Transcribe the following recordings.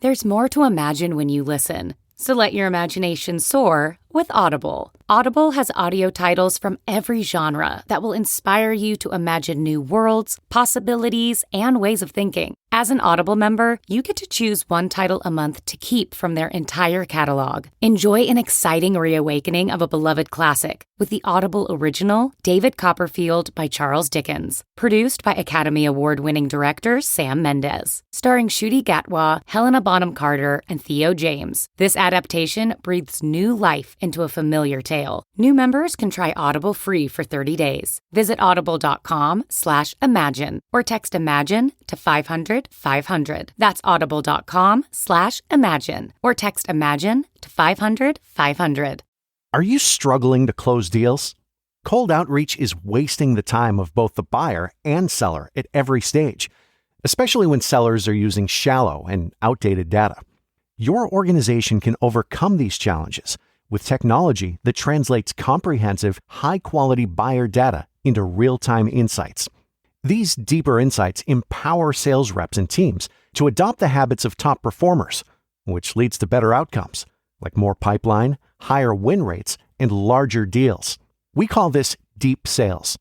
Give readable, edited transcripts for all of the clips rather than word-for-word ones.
There's more to imagine when you listen. So let your imagination soar with Audible. Audible has audio titles from every genre that will inspire you to imagine new worlds, possibilities, and ways of thinking. As an Audible member, you get to choose one title a month to keep from their entire catalog. Enjoy an exciting reawakening of a beloved classic with the Audible original, David Copperfield by Charles Dickens. Produced by Academy Award-winning director Sam Mendes. Starring Ncuti Gatwa, Helena Bonham Carter, and Theo James. This adaptation breathes new life into a familiar tale. New members can try Audible free for 30 days. Visit audible.com/imagine or text IMAGINE to 500-500. That's audible.com/imagine or text IMAGINE to 500-500. Are you struggling to close deals? Cold outreach is wasting the time of both the buyer and seller at every stage, especially when sellers are using shallow and outdated data. Your organization can overcome these challenges with technology that translates comprehensive, high-quality buyer data into real-time insights. These deeper insights empower sales reps and teams to adopt the habits of top performers, which leads to better outcomes, like more pipeline, higher win rates, and larger deals. We call this deep sales.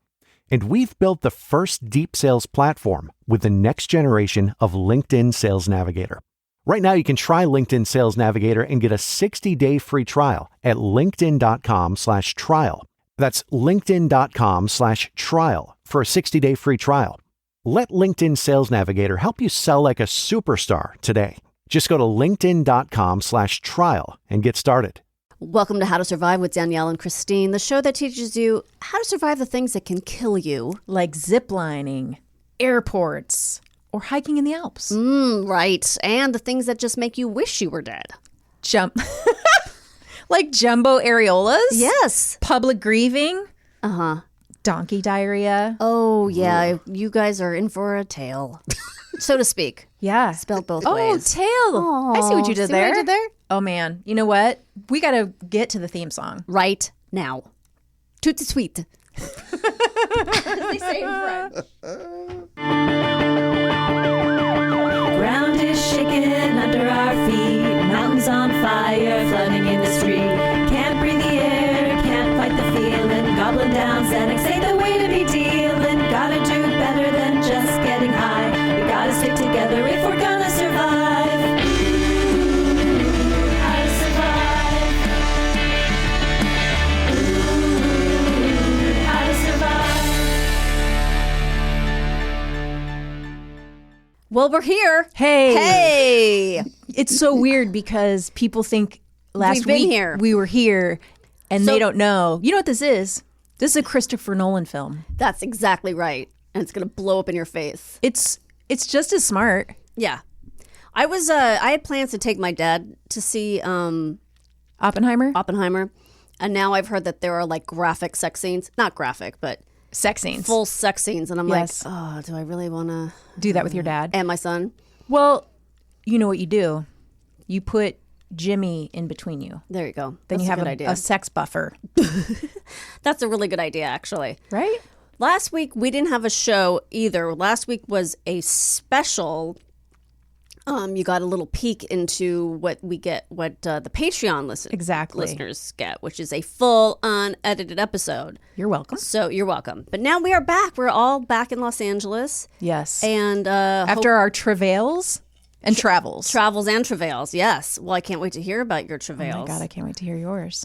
And we've built the first deep sales platform with the next generation of LinkedIn Sales Navigator. Right now, you can try LinkedIn Sales Navigator and get a 60-day free trial at linkedin.com/trial. That's linkedin.com/trial for a 60-day free trial. Let LinkedIn Sales Navigator help you sell like a superstar today. Just go to linkedin.com/trial and get started. Welcome to How to Survive with Danielle and Kristine, the show that teaches you how to survive the things that can kill you. Like ziplining, airports, or hiking in the Alps. Right. And the things that just make you wish you were dead. Like jumbo areolas? Yes. Public grieving? Uh-huh. Donkey diarrhea? Oh, yeah. You guys are in for a tale, so to speak. Yeah. Spelled both Oh, ways. tail. I see what you did See there. what I did there? Oh, man. You know what? We got to get to the theme song. Right now. Toot the tweet. They say in French. Ground is shaking under our feet, mountains on fire, flooding in the street. Can't breathe the air, can't fight the feeling. Gobbling down Xanax ain't the way to be dealing. Gotta do better than just getting high. We gotta stick together if we're gonna survive. How to survive. How to survive. Well, we're here. Hey. Hey. It's so weird because people think last We've been week here. we were here and So- they don't know. You know what this is? This is a Christopher Nolan film. That's exactly right. And it's going to blow up in your face. It's just as smart. Yeah. I had plans to take my dad to see Oppenheimer? Oppenheimer. And now I've heard that there are like graphic sex scenes. Not graphic, but Sex scenes. full sex scenes. And I'm Yes. like, oh, do I really want to? Do that with your dad. And my son. Well, you know what you do? You put Jimmy in between you. There you go. Then That's you have a good idea. a sex buffer. That's a really good idea, actually. Right? Last week, we didn't have a show either. Last week was a special. You got a little peek into what we get, what the Patreon listeners get, which is a full unedited episode. You're welcome. So you're welcome. But now we are back. We're all back in Los Angeles. Yes. And After our travails and travels. travels and travails, yes. Well, I can't wait to hear about your travails. Oh my God, I can't wait to hear yours.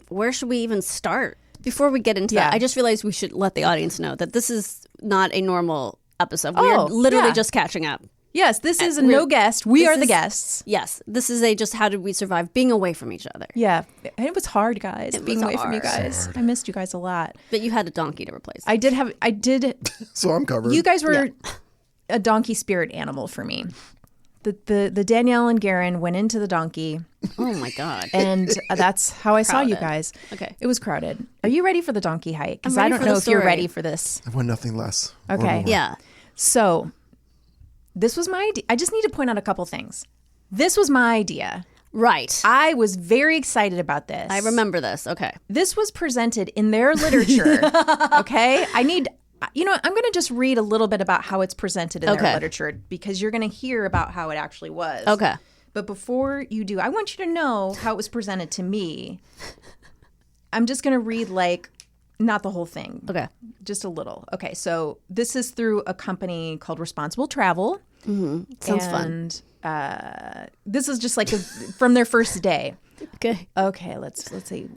Where should we even start? Before we get into Yeah. that, I just realized we should let the audience know that this is not a normal episode. Oh, We're literally yeah. just catching up. Yes, this is we're- no guest. We this are the is- guests. Yes, this is a just how did we survive being away from each other. Yeah. And it was hard, guys, being was away from you hard. guys. I missed you guys a lot. But you had a donkey to replace. I did. So I'm covered. You guys were a donkey spirit animal for me. The Danielle and Garon went into the donkey, Oh my God. and that's how I saw you Crowded. guys. Okay. It was crowded. Are you ready for the donkey hike? Because I'm I ready don't for know the if you're story. ready for this. I want nothing less. or Okay. more. Yeah. So this was my idea. I just need to point out a couple things. This was my idea. Right. I was very excited about this. I remember this. Okay. This was presented in their literature. Okay. I'm going to just read a little bit about how it's presented in Okay. their literature because you're going to hear about how it actually was. Okay. But before you do, I want you to know how it was presented to me. I'm just going to read not the whole thing. Okay. Just a little. Okay, so this is through a company called Responsible Travel. Sounds fun. And this is just from their first day. Okay, let's see.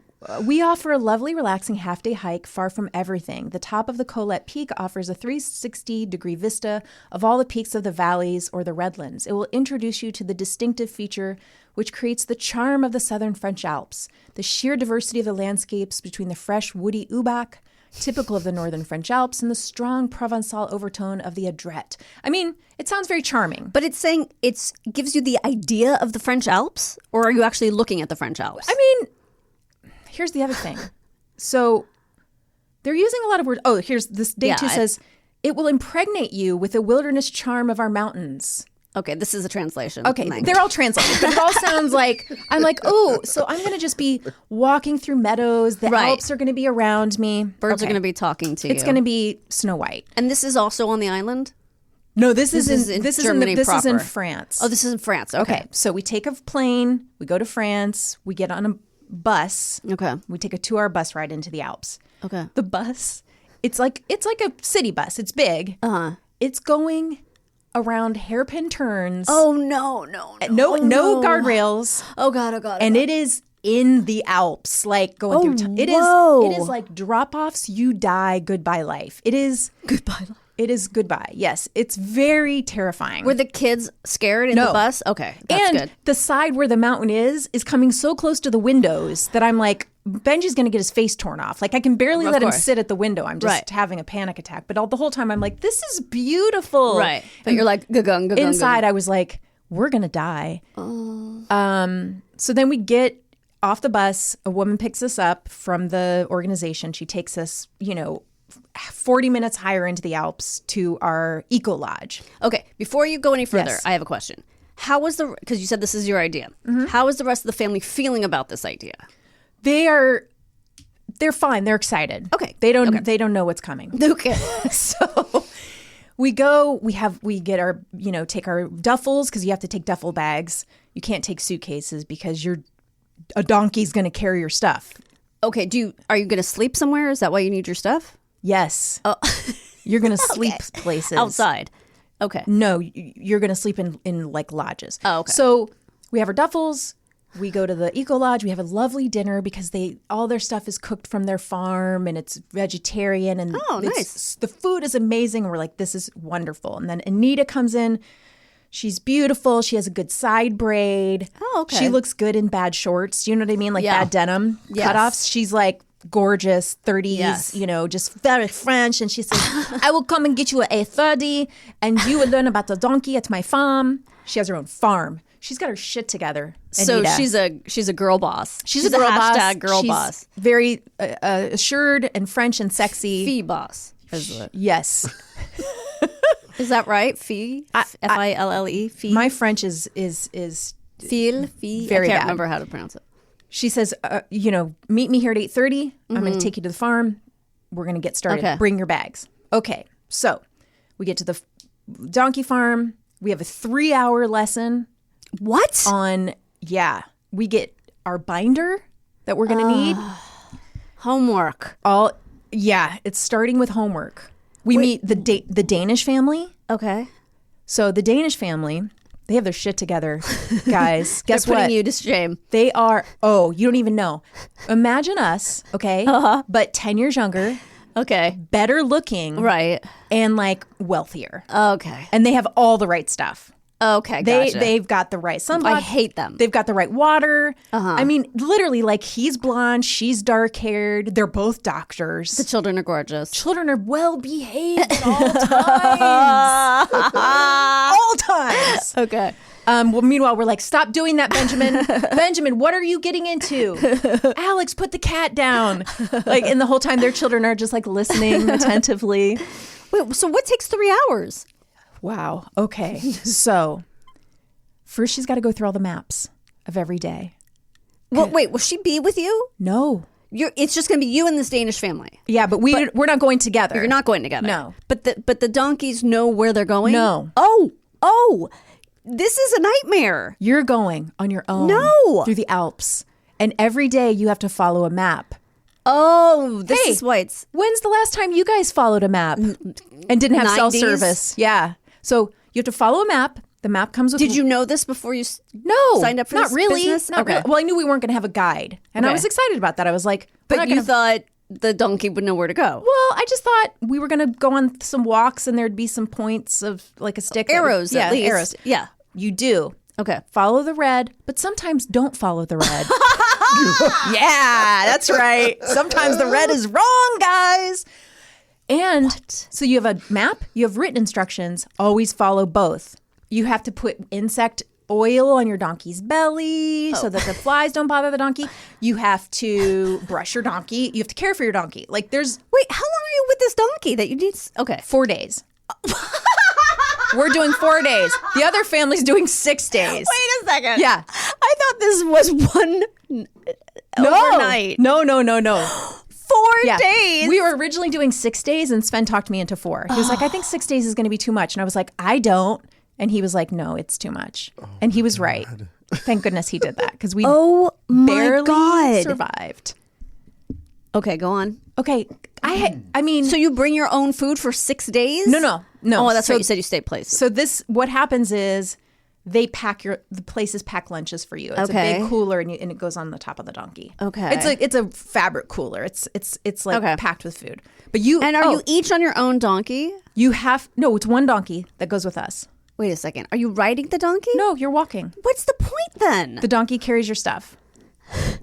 We offer a lovely, relaxing half-day hike far from everything. The top of the Colette Peak offers a 360-degree vista of all the peaks of the valleys or the Redlands. It will introduce you to the distinctive feature which creates the charm of the southern French Alps, the sheer diversity of the landscapes between the fresh, woody Ubac, typical of the northern French Alps, and the strong Provençal overtone of the Adrette. I mean, it sounds very charming. But it's saying it gives you the idea of the French Alps, or are you actually looking at the French Alps? I mean, here's the other thing. So they're using a lot of words. Oh, here's this day two says, it will impregnate you with the wilderness charm of our mountains. Okay, this is a translation. Okay, they're all translated, but it all sounds like, I'm like, oh, so I'm going to just be walking through meadows. The Alps are going to be around me. Birds are going to be talking to you. It's going to be Snow White. And this is also on the island? No, this is in Germany this proper. is in France. Oh, this is in France. Okay, so we take a plane, we go to France, we get on a bus. Okay. We take a 2-hour bus ride into the Alps. Okay. The bus, it's like a city bus. It's big. It's going around hairpin turns. Oh no guardrails. Oh god. And it is in the Alps, like going through. It is like drop-offs. You die. Goodbye life. It is goodbye life. It is goodbye. Yes, it's very terrifying. Were the kids scared in the bus? Okay, that's and good. The side where the mountain is coming so close to the windows that I'm like, Benji's going to get his face torn off. Like, I can barely let him sit at the window. I'm just having a panic attack. But the whole time I'm like, this is beautiful. Right. But you're like, gagung. Inside, I was like, we're going to die. So then we get off the bus. A woman picks us up from the organization. She takes us, 40 minutes higher into the Alps to our eco lodge. Okay, before you go any further, I have a question. How was because you said this is your idea. How is the rest of the family feeling about this idea? They're fine. They're excited. Okay. They don't know what's coming. Okay. So we go, we get our, take our duffels, because you have to take duffel bags. You can't take suitcases because a donkey's going to carry your stuff. Okay. Are you going to sleep somewhere? Is that why you need your stuff? Yes. Oh. You're going to sleep places. Outside. Okay. No, you're going to sleep in like lodges. Oh, okay. So we have our duffels. We go to the eco lodge. We have a lovely dinner because all their stuff is cooked from their farm and it's vegetarian. And nice. The food is amazing. And we're like, this is wonderful. And then Anita comes in. She's beautiful. She has a good side braid. Oh, okay. She looks good in bad shorts. You know what I mean? Like bad denim cutoffs. She's like gorgeous, 30s, just very French. And she says, I will come and get you a 30 and you will learn about the donkey at my farm. She has her own farm. She's got her shit together. Anita. So she's a girl boss. She's a girl boss. Hashtag girl boss. Very assured and French and sexy. Fee boss. Yes. Is that right? Fee? F-I-L-L-E? Fee? My French is Feel? Fee? I can't remember how to pronounce it. She says, meet me here at 8:30. I'm going to take you to the farm. We're going to get started. Okay. Bring your bags. Okay. So we get to the donkey farm. We have a 3-hour lesson. What? We get our binder that we're going to need. Homework. It's starting with homework. We meet the Danish family. Okay. So the Danish family, they have their shit together, guys. Guess They're what? putting you to shame. They are, you don't even know. Imagine us, okay? But 10 years younger. Okay. Better looking. Right. And like wealthier. Okay. And they have all the right stuff. Okay, gotcha. They've got the right sunblock. I hate them. They've got the right water. I mean, literally, like, he's blonde, she's dark-haired. They're both doctors. The children are gorgeous. Children are well-behaved at all times. All times. Okay. Well, meanwhile, we're like, stop doing that, Benjamin. Benjamin, what are you getting into? Alex, put the cat down. And the whole time their children are just like listening attentively. Wait, so what takes 3 hours? Wow. Okay. So first she's got to go through all the maps of every day. Well, wait, will she be with you? No. It's just going to be you and this Danish family. Yeah, but we're not going together. You're not going together. No. But the donkeys know where they're going? No. Oh. This is a nightmare. You're going on your own. No. Through the Alps. And every day you have to follow a map. Oh, this is why it's... When's the last time you guys followed a map and didn't have 90s? cell service? Yeah. So you have to follow a map. The map comes with... Did you know this before you signed up for not this really. business? Not really. Well, I knew we weren't going to have a guide. And I was excited about that. I was like... But you thought the donkey would know where to go. Well, I just thought we were going to go on some walks and there's some points of like a stick. Arrows, at least. Arrows. Yeah. You do. Okay. Follow the red, but sometimes don't follow the red. Yeah, that's right. Sometimes the red is wrong, guys. And so you have a map, you have written instructions, always follow both. You have to put insect oil on your donkey's belly so that the flies don't bother the donkey. You have to brush your donkey. You have to care for your donkey. Like there's... Wait, how long are you with this donkey that you need... Okay. 4 days. We're doing 4 days. The other family's doing 6 days. Wait a second. Yeah. I thought this was one overnight. No. 4 days. We were originally doing 6 days and Sven talked me into 4. He was like, I think 6 days is going to be too much. And I was like, I don't. And he was like, no, it's too much. And he was right. Thank goodness he did that because we barely survived. Okay, go on. Okay. I mean. So you bring your own food for 6 days? No. Oh, that's right. You said you stayed places. So what happens is they the places pack lunches for you. It's a big cooler and it goes on the top of the donkey. Okay. It's a fabric cooler. It's like packed with food. But you And are you each on your own donkey? No, it's one donkey that goes with us. Wait a second. Are you riding the donkey? No, you're walking. What's the point then? The donkey carries your stuff.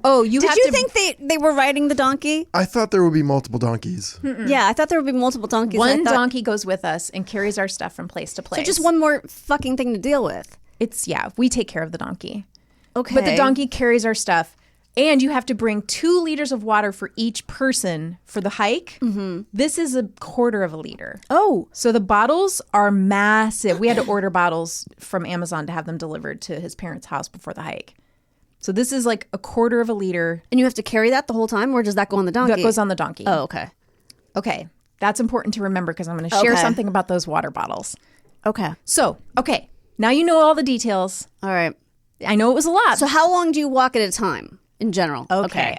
Oh, Did you think they were riding the donkey? I thought there would be multiple donkeys. Yeah, I thought there would be multiple donkeys. One donkey goes with us and carries our stuff from place to place. So just one more fucking thing to deal with. We take care of the donkey. Okay. But the donkey carries our stuff. And you have to bring 2 liters of water for each person for the hike. Mm-hmm. This is a quarter of a liter. Oh. So the bottles are massive. We had to order bottles from Amazon to have them delivered to his parents' house before the hike. So this is like a quarter of a liter. And you have to carry that the whole time, or does that go on the donkey? That goes on the donkey. Oh, okay. Okay. That's important to remember because I'm going to share something about those water bottles. Okay. So, now you know all the details. All right. I know it was a lot. So how long do you walk at a time in general? Okay.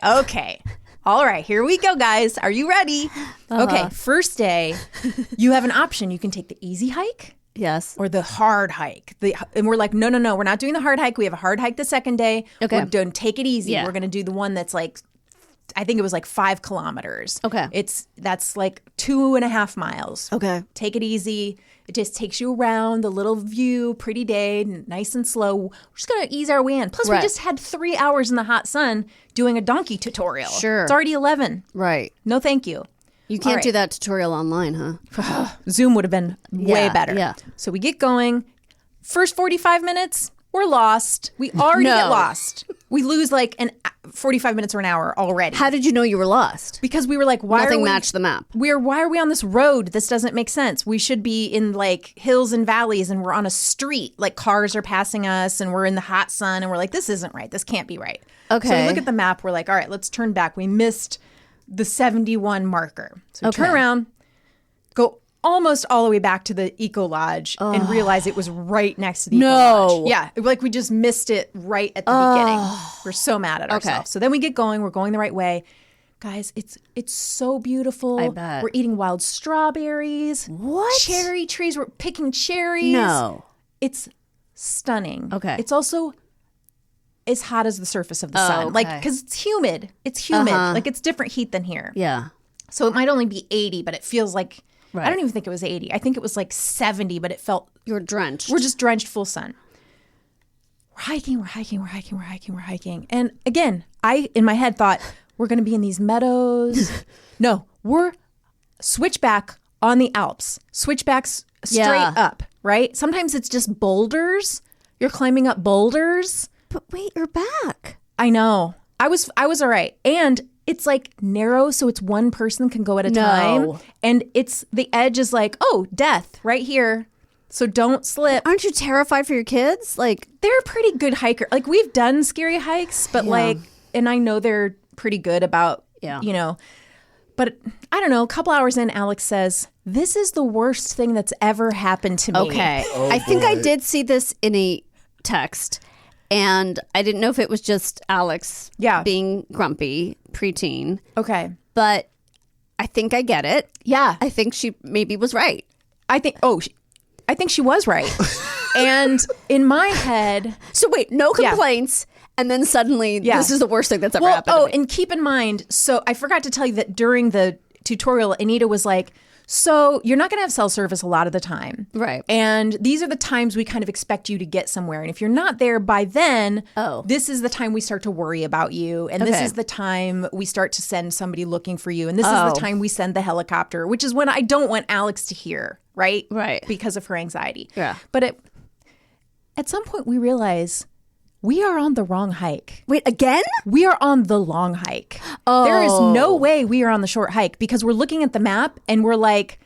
All right, here we go, guys. Are you ready? Okay, first day, you have an option. You can take the easy hike. Yes. Or the hard hike. And we're like, no, we're not doing the hard hike. We have a hard hike the second day. Okay. We're doing take it easy. Yeah. We're going to do the one that's like, I think it was like 5 kilometers. Okay. That's like 2.5 miles. Okay. Take it easy. It just takes you around the little view, pretty day, nice and slow. We're just going to ease our way in. Plus, we just had 3 hours in the hot sun doing a donkey tutorial. Sure. It's already 11. Right. No, thank you. You can't do that tutorial online, huh? Zoom would have been way better. Yeah. So we get going. First 45 minutes, we're lost. We already get lost. We lose like 45 minutes or an hour already. How did you know you were lost? Because we were like, Nothing matched the map. Why are we on this road? This doesn't make sense. We should be in like hills and valleys and we're on a street. Like cars are passing us and we're in the hot sun and we're like, this isn't right. This can't be right. Okay. So we look at the map. We're like, all right, let's turn back. We missed the 71 marker. So we turn around, go almost all the way back to the Eco Lodge and realize it was right next to the Eco Lodge. Yeah, like we just missed it right at the beginning. We're so mad at ourselves. So then we get going. We're going the right way. Guys, it's so beautiful. I bet. We're eating wild strawberries. What? Cherry trees. We're picking cherries. No. It's stunning. Okay. It's also as hot as the surface of the sun. okay. Like, because it's humid. It's humid. Like, it's different heat than here. Yeah. So it might only be 80, but it feels like, Right. I don't even think it was 80. I think it was like 70, but it felt, You're drenched. we're just drenched full sun. We're hiking. And again, I, in my head, thought, we're going to be in these meadows. No, we're switchback on the Alps. Switchbacks straight up, right? Sometimes it's just boulders. You're climbing up boulders. But wait, you're back. I know. I was all right. And it's like narrow, so it's one person can go at a time. And it's the edge is like, oh, death right here. So don't slip. Aren't you terrified for your kids? Like, They're a pretty good hiker. Like, we've done scary hikes, but like, and I know they're pretty good about, you know. But I don't know, a couple hours in, Alex says, this is the worst thing that's ever happened to me. Okay. I think I did see this in a text, and I didn't know if it was just Alex being grumpy, preteen. Okay. But I think I get it. Yeah. I think she maybe was right. I think she was right. And in my head... So wait, no complaints, and then suddenly this is the worst thing that's ever happened to me. And keep in mind, so I forgot to tell you that during the tutorial, Anita was like, so you're not going to have cell service a lot of the time. Right. And these are the times we kind of expect you to get somewhere. And if you're not there by then, this is the time we start to worry about you. And this is the time we start to send somebody looking for you. And this is the time we send the helicopter, which is when I don't want Alex to hear, right? Right. Because of her anxiety. Yeah. But at some point we realize we are on the wrong hike. Wait, again? We are on the long hike. Oh. There is no way we are on the short hike because we're looking at the map and we're like,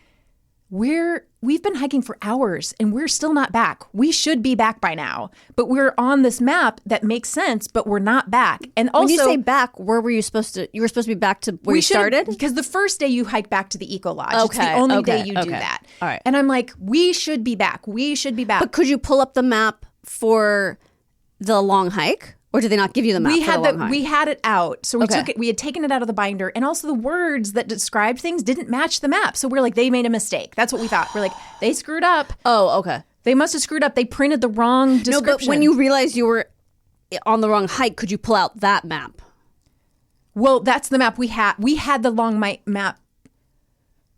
we've been hiking for hours and we're still not back. We should be back by now. But we're on this map that makes sense, but we're not back. And also, when you say back, where were you supposed to? You were supposed to be back to where you started? Because the first day you hike back to the Eco Lodge. It's the only day you do that. All right. And I'm like, we should be back. We should be back. But could you pull up the map for the long hike, or did they not give you the map? We had it out, so we took it. We had taken it out of the binder, and also the words that described things didn't match the map. So we're like, they made a mistake. That's what we thought. We're like, they screwed up. Oh, okay. They must have screwed up. They printed the wrong description. No, but when you realized you were on the wrong hike, could you pull out that map? Well, that's the map we had. We had the long map.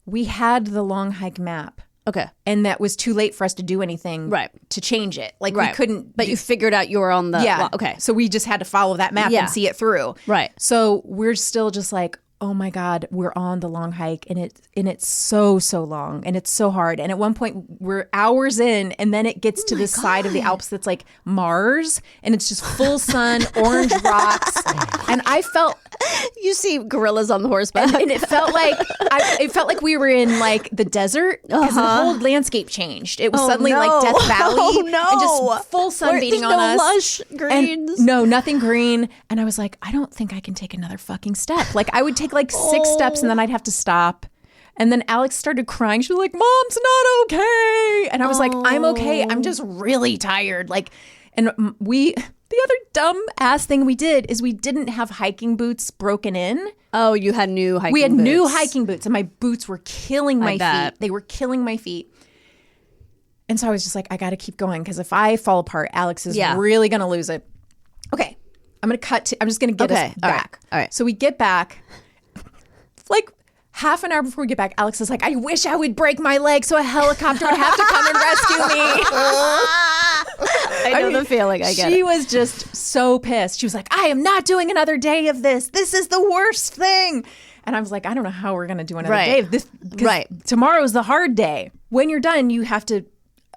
We had the long hike map. Okay. And that was too late for us to do anything to change it. Like we couldn't. But you figured out you were on the. Yeah. Well, okay. So we just had to follow that map and see it through. Right. So we're still just like, oh my God, we're on the long hike and it's so long and it's so hard. And at one point we're hours in and then it gets to this side of the Alps that's like Mars and it's just full sun, orange rocks. And I felt... You see gorillas on the horseback. And it felt like we were in like the desert because the whole landscape changed. It was suddenly like Death Valley. Oh no. And just full sun beating on us. Lush greens. And no, nothing green. And I was like, I don't think I can take another fucking step. Like I would take like 6 steps and then I'd have to stop. And then Alex started crying. She was like, Mom's not okay. And I was like, I'm okay. I'm just really tired. Like, and the other dumb ass thing we did is we didn't have hiking boots broken in. Oh, you had new hiking boots. We had new hiking boots and my boots were killing my feet. They were killing my feet. And so I was just like, I got to keep going because if I fall apart, Alex is really going to lose it. Okay. I'm just going to get us back. All right. So we get back. Like half an hour before we get back, Alex is like, I wish I would break my leg so a helicopter would have to come and rescue me. I know the feeling. I get it. She was just so pissed. She was like, I am not doing another day of this. This is the worst thing. And I was like, I don't know how we're going to do another day of this. Right. Tomorrow's the hard day. When you're done, you have to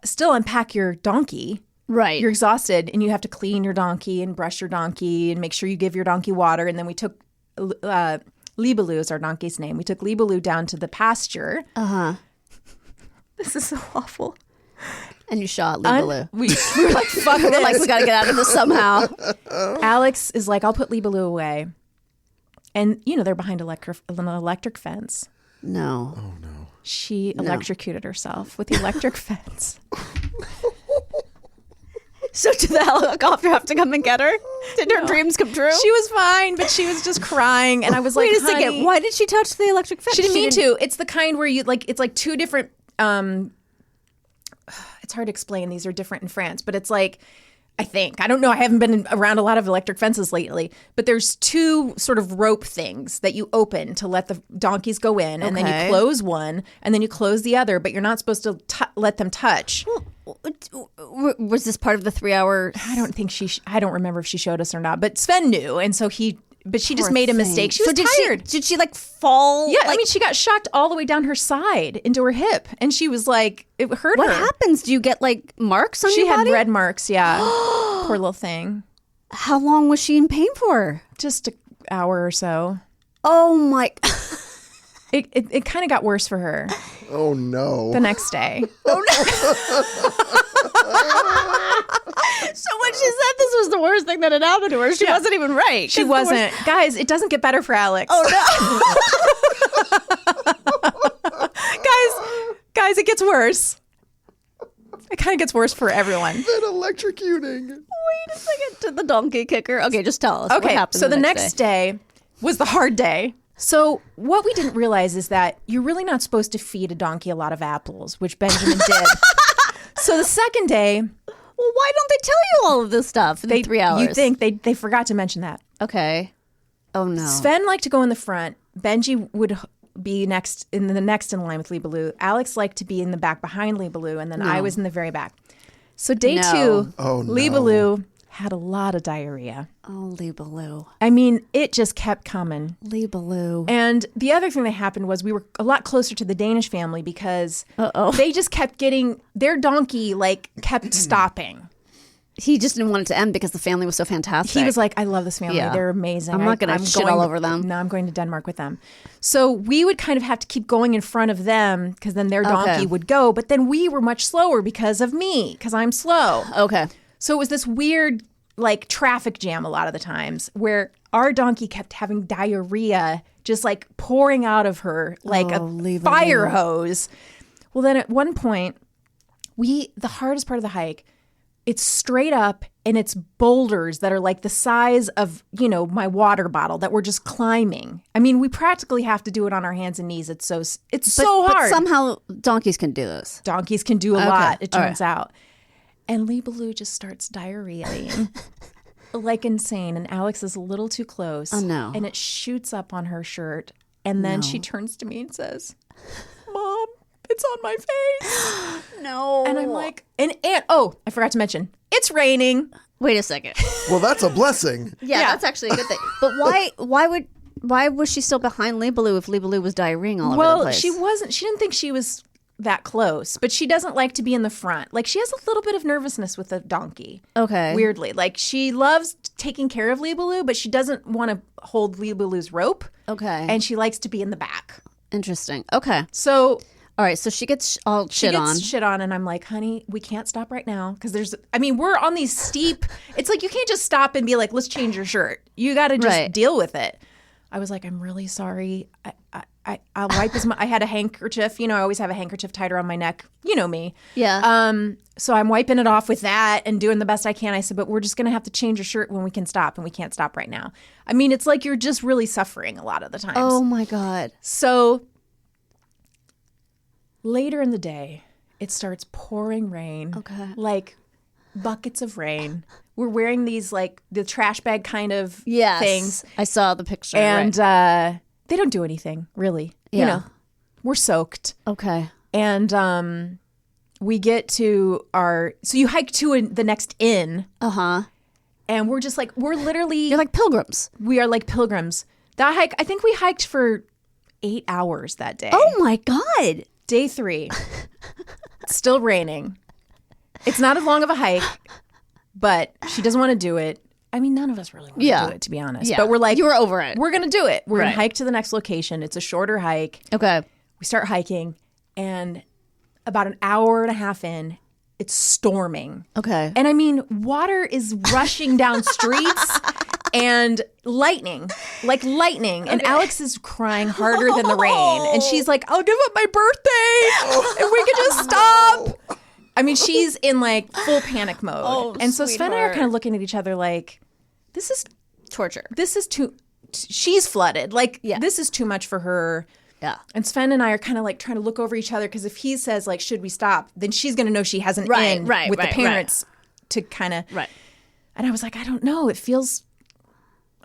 still unpack your donkey. Right. You're exhausted and you have to clean your donkey and brush your donkey and make sure you give your donkey water. And then we took Libaloo is our donkey's name. We took Libaloo down to the pasture. Uh-huh. This is so awful. And you shot Libaloo. We were like, fuck this. Like, we got to get out of this somehow. Alex is like, I'll put Libaloo away. And, you know, they're behind an electric fence. No. Oh, no. She electrocuted herself with the electric fence. So did the helicopter have to come and get her? Did her dreams come true? She was fine, but she was just crying. And I was like, wait a second. Why did she touch the electric fence? She didn't mean to. It's the kind where you like, it's like two different, it's hard to explain. These are different in France, but it's like, I think, I don't know. I haven't been around a lot of electric fences lately, but there's two sort of rope things that you open to let the donkeys go in. And then you close one and then you close the other, but you're not supposed to let them touch. Was this part of the 3 hour? I don't think I don't remember if she showed us or not, but Sven knew. And so but she just made a mistake. She was tired. Did she like fall? Yeah, I mean, she got shocked all the way down her side into her hip. And she was like, it hurt her. What happens? Do you get like marks on your body? She had red marks, yeah. Poor little thing. How long was she in pain for? Just an hour or so. Oh my. It kind of got worse for her. Oh no. The next day. Oh no. So when she said this was the worst thing that had happened to her, she wasn't even right. She wasn't. Guys, it doesn't get better for Alex. Oh no. Guys, it gets worse. It kind of gets worse for everyone. Then electrocuting. Wait a second. Did the donkey kicker? Okay, just tell us. What Okay, happened so the next day was the hard day. So what we didn't realize is that you're really not supposed to feed a donkey a lot of apples, which Benjamin did. So the second day... Well, why don't they tell you all of this stuff in 3 hours? You think they forgot to mention that. Okay. Oh, no. Sven liked to go in the front. Benji would be next in line with Lee Baloo. Alex liked to be in the back behind Lee Baloo, and then I was in the very back. So day 2, Lee Baloo had a lot of diarrhea. Oh, Lee Baloo. I mean, it just kept coming. Lee Baloo. And the other thing that happened was we were a lot closer to the Danish family because they just kept getting, their donkey kept stopping. He just didn't want it to end because the family was so fantastic. He was like, I love this family. Yeah. They're amazing. I'm not going to shit all over them. No, I'm going to Denmark with them. So we would kind of have to keep going in front of them because then their donkey would go. But then we were much slower because of me, because I'm slow. Okay. So it was this weird traffic jam a lot of the times where our donkey kept having diarrhea just pouring out of her like a fire hose. Well, then at one point, the hardest part of the hike, it's straight up and it's boulders that are the size of, my water bottle that we're just climbing. I mean, we practically have to do it on our hands and knees. It's so hard. But somehow donkeys can do this. Donkeys can do a lot, it turns out. And Lee Baloo just starts diarrheaing like insane. And Alex is a little too close. Oh, no. And it shoots up on her shirt. And then she turns to me and says, Mom, it's on my face. No. And I'm like, oh, I forgot to mention, it's raining. Wait a second. Well, that's a blessing. Yeah, that's actually a good thing. But why was she still behind Lee Baloo if Lee Baloo was diarrheaing all over the place? She didn't think she was that close, but she doesn't like to be in the front. She has a little bit of nervousness with the donkey. Okay. Weirdly. She loves taking care of Lee Baloo, but she doesn't want to hold Lee Baloo's rope. Okay. And she likes to be in the back. Interesting. Okay. So... All right, so she gets all shit on. And I'm like, honey, we can't stop right now because we're on these steep. It's you can't just stop and be like, let's change your shirt. You got to just deal with it. I was like, I'm really sorry. I'll wipe I had a handkerchief. I always have a handkerchief tied around my neck. You know me. Yeah. So I'm wiping it off with that and doing the best I can. I said, but we're just going to have to change your shirt when we can stop, and we can't stop right now. I mean, it's you're just really suffering a lot of the times. Oh my God. So later in the day, it starts pouring rain. Okay. Buckets of rain. We're wearing these the trash bag kind of things. I saw the picture. And they don't do anything, really. Yeah. We're soaked. Okay. And we get to so you hike to the next inn. Uh-huh. And we're just we're literally. You're like pilgrims. We are like pilgrims. That hike, I think we hiked for 8 hours that day. Oh my God. Day 3, still raining. It's not as long of a hike, but she doesn't want to do it. I mean, none of us really want to do it, to be honest. Yeah. But we're like, you were over it. We're going to do it. We're going to hike to the next location. It's a shorter hike. Okay. We start hiking, and about an hour and a half in, it's storming. Okay. And I mean, water is rushing down streets. And lightning. And Alex is crying harder than the rain. And she's like, I'll give up my birthday if we could just stop. I mean, she's in full panic mode. Oh, and so Sven and I are kind of looking at each other this is torture. This is too, she's flooded. This is too much for her. Yeah. And Sven and I are kind of trying to look over each other because if he says should we stop, then she's going to know she has an in with the parents to kind of. Right. And I was like, I don't know. It feels...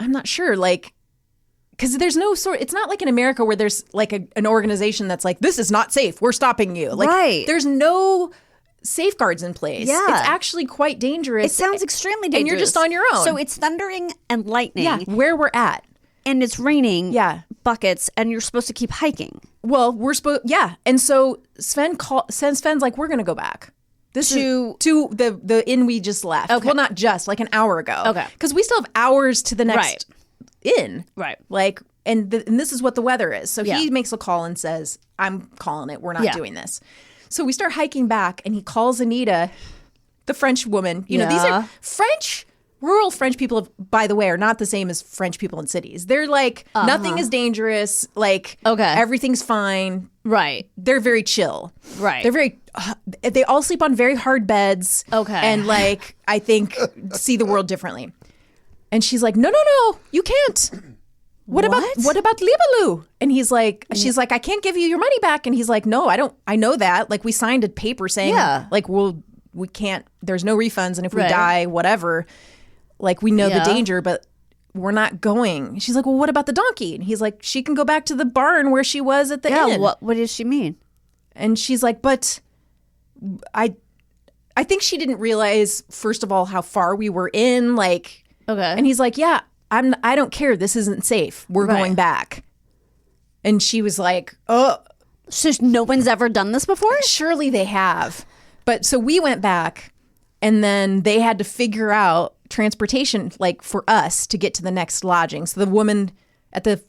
I'm not sure, because there's no it's not like in America where there's an organization that's this is not safe, we're stopping you. There's no safeguards in place. Yeah. It's actually quite dangerous. It sounds extremely dangerous. And you're just on your own. So it's thundering and lightning. Yeah, where we're at. And it's raining. Yeah. Buckets, and you're supposed to keep hiking. Well, we're supposed, yeah. And so Sven's we're going to go back. To the inn we just left. Okay. Well, not just, an hour ago. Okay. Because we still have hours to the next inn. Right. And this is what the weather is. So he makes a call and says, I'm calling it. We're not doing this. So we start hiking back, and he calls Anita, the French woman. These are French rural French people, by the way, are not the same as French people in cities. They're like, nothing is dangerous. Like, everything's fine. Right. They're very chill. Right. They're very, they all sleep on very hard beds. Okay. And like, I think, see the world differently. And she's like, no, you can't. What about Libaloo? And he's like, she's like, I can't give you your money back. And he's like, no, I know that. Like, we signed a paper saying, like, we can't, there's no refunds. And if we die, whatever, like, we know the danger, but we're not going. She's like, well, what about the donkey? And he's like, she can go back to the barn where she was at the inn. What does she mean? And she's like, but I think she didn't realize, first of all, how far we were in. Like, and he's like, yeah, I don't care. This isn't safe. We're going back. And she was like, oh. So no one's ever done this before? Surely they have. But so we went back, and then they had to figure out transportation, like, for us to get to the next lodging. So the woman at the...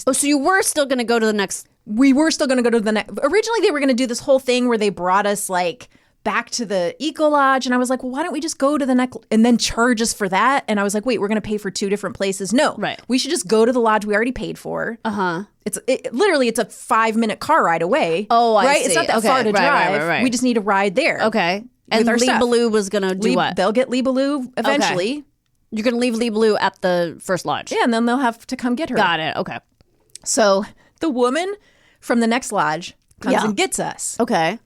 Oh, so you were still going to go to the next... We were still going to go to the next... Originally, they were going to do this whole thing where they brought us, like, back to the Eco Lodge. And I was like, well, why don't we just go to the next... And then charge us for that? And I was like, wait, we're going to pay for 2 different places? No. Right. We should just go to the lodge we already paid for. Literally, it's a 5-minute car ride away. Oh, I see. It's not that far to drive. Right. We just need a ride there. Okay. And Libaloo was going to do what? They'll get Libaloo eventually. Okay. You're going to leave Libaloo at the first lodge? Yeah, and then they'll have to come get her. Got it. Okay. So the woman from the next lodge comes and gets us. Okay.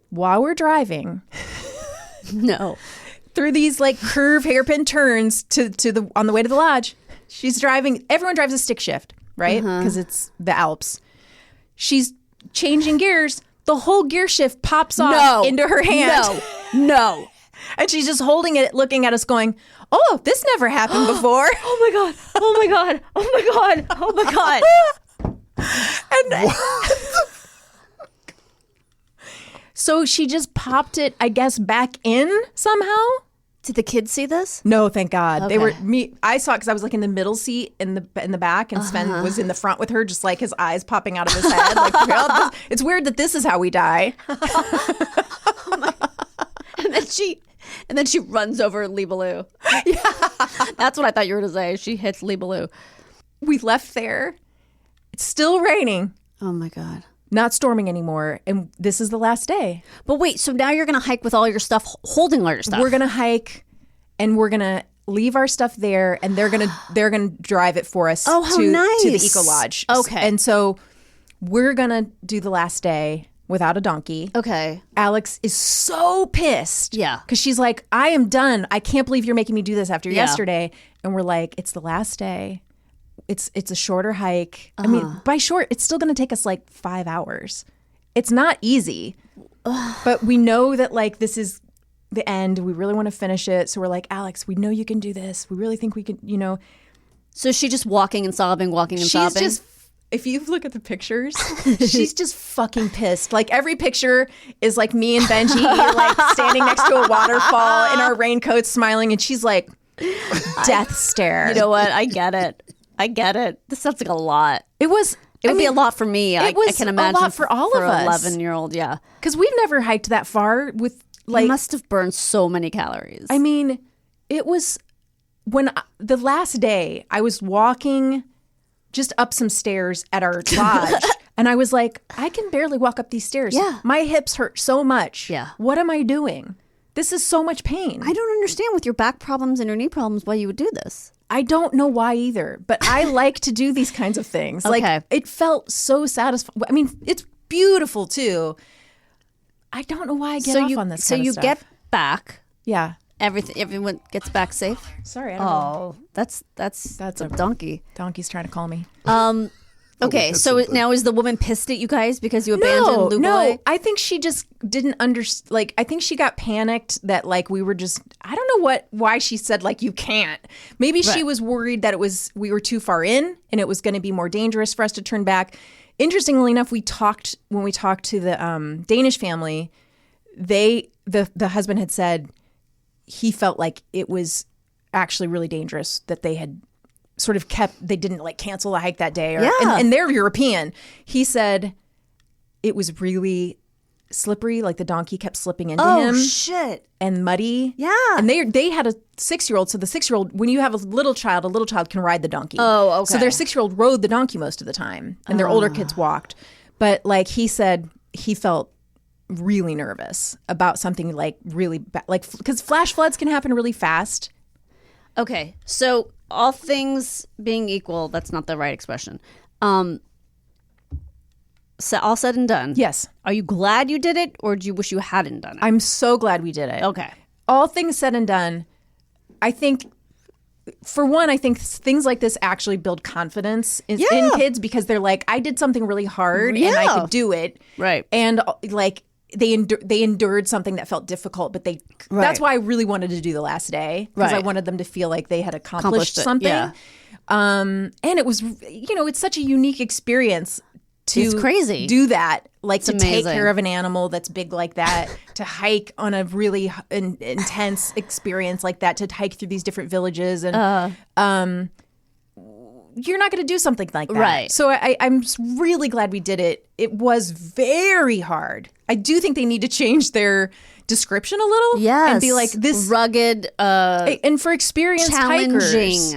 While we're driving. No. Through these like curve hairpin turns on the way to the lodge. She's driving. Everyone drives a stick shift, right? Because it's the Alps. She's changing gears. The whole gear shift pops off into her hand. No. And she's just holding it, looking at us going, oh, this never happened before. Oh my God. Oh my God. Oh my God. Oh my God. And so she just popped it, I guess, back in somehow. Did the kids see this? No, thank God. Okay. They were I saw it because I was like in the middle seat in the back, and Sven was in the front with her, just like his eyes popping out of his head. Like, it's weird that this is how we die. Oh my God. And then she runs over Libaloo. Yeah. That's what I thought you were going to say. She hits Libaloo. We left there. It's still raining. Oh my God. Not storming anymore. And this is the last day. But wait, so now you're going to hike with all your stuff, holding all your stuff. We're going to hike, and we're going to leave our stuff there, and they're going to drive it for us to the Eco Lodge. Okay. And so we're going to do the last day without a donkey. Okay. Alex is so pissed. Yeah. Because she's like, I am done. I can't believe you're making me do this after yesterday. And we're like, it's the last day. It's a shorter hike. I mean, by short, it's still going to take us like 5 hours. It's not easy. But we know that like this is the end. We really want to finish it. So we're like, Alex, we know you can do this. We really think we can, you know. So she's just walking and sobbing. She's just, if you look at the pictures, she's just fucking pissed. Like every picture is like me and Benji like standing next to a waterfall in our raincoats smiling, and she's like death stare. You know what? I get it. This sounds like a lot. It would be a lot for me. I can imagine a lot for all of us. 11-year-old, yeah. Because we've never hiked that far with like. You must have burned so many calories. I mean, it was the last day I was walking just up some stairs at our lodge. And I was like, I can barely walk up these stairs. Yeah. My hips hurt so much. Yeah. What am I doing? This is so much pain. I don't understand with your back problems and your knee problems why you would do this. I don't know why either, but I like to do these kinds of things. Okay. Like, it felt so satisfying. I mean, it's beautiful too. I don't know why I get off on this kind of stuff. So you get back. Yeah. Everyone gets back safe? Sorry, I don't know. That's a donkey. Donkey's trying to call me. Okay, so now is the woman pissed at you guys because you abandoned Lubelay? No, I think she just didn't understand. Like, I think she got panicked that like we were just. I don't know why she said like you can't. Maybe she was worried that we were too far in and it was going to be more dangerous for us to turn back. Interestingly enough, when we talked to the Danish family, the husband had said he felt like it was actually really dangerous that they had sort of they didn't like cancel the hike that day. And they're European. He said it was really slippery, like the donkey kept slipping into him. Oh, shit. And muddy. Yeah. And they had a 6-year-old. So the 6-year-old, when you have a little child can ride the donkey. Oh, okay. So their 6-year-old rode the donkey most of the time. And their older kids walked. But like he said, he felt really nervous about something like really bad. Like, because flash floods can happen really fast. Okay. So all things being equal, that's not the right expression. So all said and done. Yes. Are you glad you did it, or do you wish you hadn't done it? I'm so glad we did it. Okay. All things said and done, I think, for one, I think things like this actually build confidence in kids, because they're like, I did something really hard and I could do it. Right. And like they endured something that felt difficult, but that's why I really wanted to do the last day, because I wanted them to feel like they had accomplished something. Yeah. And it was, it's such a unique experience. It's crazy. Do that, like to amazing. take care of an animal that's big like that, to hike on a really intense experience like that, to hike through these different villages, and you're not going to do something like that. Right. So I'm really glad we did it. It was very hard. I do think they need to change their description a little. Yes. And be like this rugged, and for experienced hikers.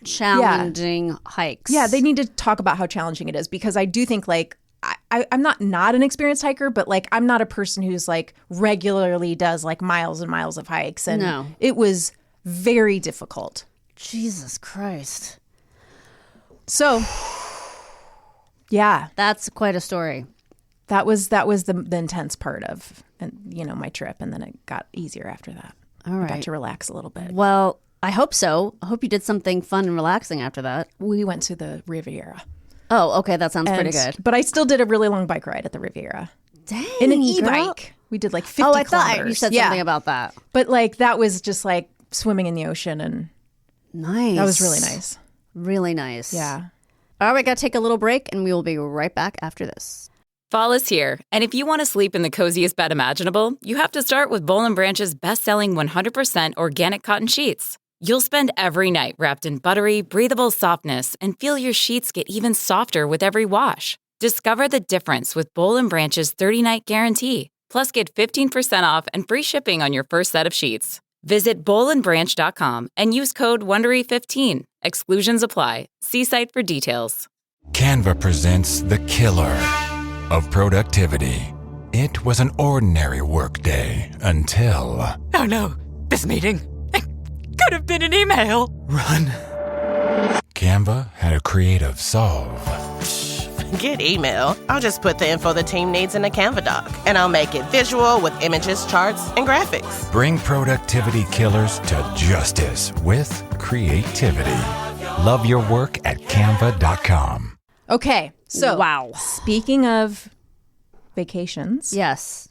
Challenging hikes. Yeah, they need to talk about how challenging it is, because I do think like I'm not an experienced hiker, but like I'm not a person who's like regularly does like miles and miles of hikes, and it was very difficult. Jesus Christ. So yeah, that's quite a story. That was the intense part of my trip, and then it got easier after that. All right. I got to relax a little bit. Well, I hope so. I hope you did something fun and relaxing after that. We went to the Riviera. Oh, okay. That sounds pretty good. But I still did a really long bike ride at the Riviera. Dang. In an e-bike. We did like 50 kilometers. Oh, I thought you said something about that. But like that was just like swimming in the ocean, and nice. That was really nice. Really nice. Yeah. All right, got to take a little break, and we will be right back after this. Fall is here, and if you want to sleep in the coziest bed imaginable, you have to start with Boll & Branch's best-selling 100% organic cotton sheets. You'll spend every night wrapped in buttery, breathable softness and feel your sheets get even softer with every wash. Discover the difference with Boll & Branch's 30-night guarantee. Plus, get 15% off and free shipping on your first set of sheets. Visit bollandbranch.com and use code WONDERY15. Exclusions apply. See site for details. Canva presents the killer of productivity. It was an ordinary workday until... Oh no, this meeting... could have been an email. Run. Canva had a creative solve. Forget email. I'll just put the info the team needs in a Canva doc, and I'll make it visual with images, charts, and graphics. Bring productivity killers to justice with creativity. Love your work at canva.com. Okay, so wow. Speaking of vacations. Yes.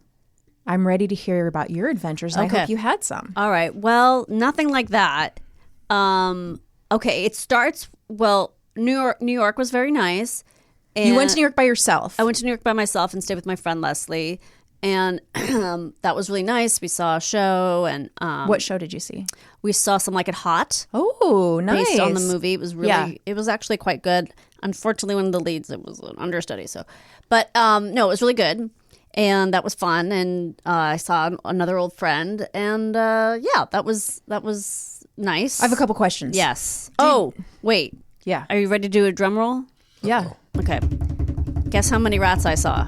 I'm ready to hear about your adventures, and I hope you had some. All right. Well, nothing like that. Okay, it starts, New York was very nice. And you went to New York by yourself? I went to New York by myself and stayed with my friend Leslie. And that was really nice. We saw a show. And what show did you see? We saw Some Like It Hot. Oh, nice. Based on the movie. It was really, it was actually quite good. Unfortunately, one of the leads, it was an understudy. But no, it was really good. And that was fun, and I saw another old friend, and that was nice. I have a couple questions. Yes. Wait. Yeah. Are you ready to do a drum roll? Yeah. Okay. Guess how many rats I saw?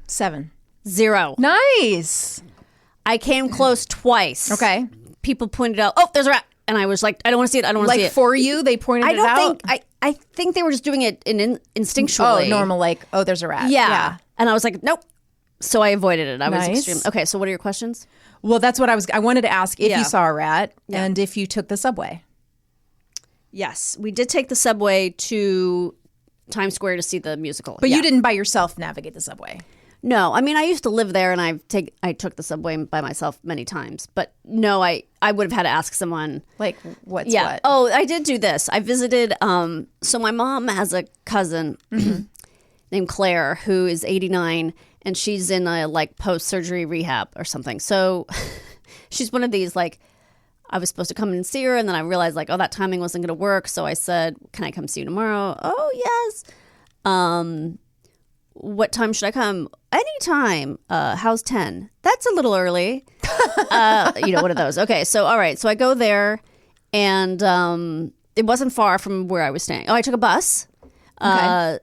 7. 0. Nice. I came close twice. Okay. People pointed out, oh, there's a rat. And I was like, I don't want to see it. I don't want to see it. Like for you, they pointed it out? I think they were just doing it instinctually. Oh, normal, like, oh, there's a rat. Yeah. And I was like, nope. So I avoided it. I was Nice. extreme. Okay, so what are your questions? Well, that's what I wanted to ask if Yeah. you saw a rat and if you took the subway. Yes, we did take the subway to Times Square to see the musical. But you didn't by yourself navigate the subway. No, I mean, I used to live there, and I took the subway by myself many times. But no, I would have had to ask someone. Like, what's Yeah. what? Oh, I did do this. I visited. So my mom has a cousin named Claire who is 89, and she's in a like post-surgery rehab or something. So she's one of these like. I was supposed to come and see her, and then I realized like, oh, that timing wasn't going to work. So I said, "Can I come see you tomorrow?" Oh, yes. what time should I come? Anytime. How's 10? That's a little early. One of those. Okay, so all right. So I go there, and it wasn't far from where I was staying. Oh, I took a bus. Okay.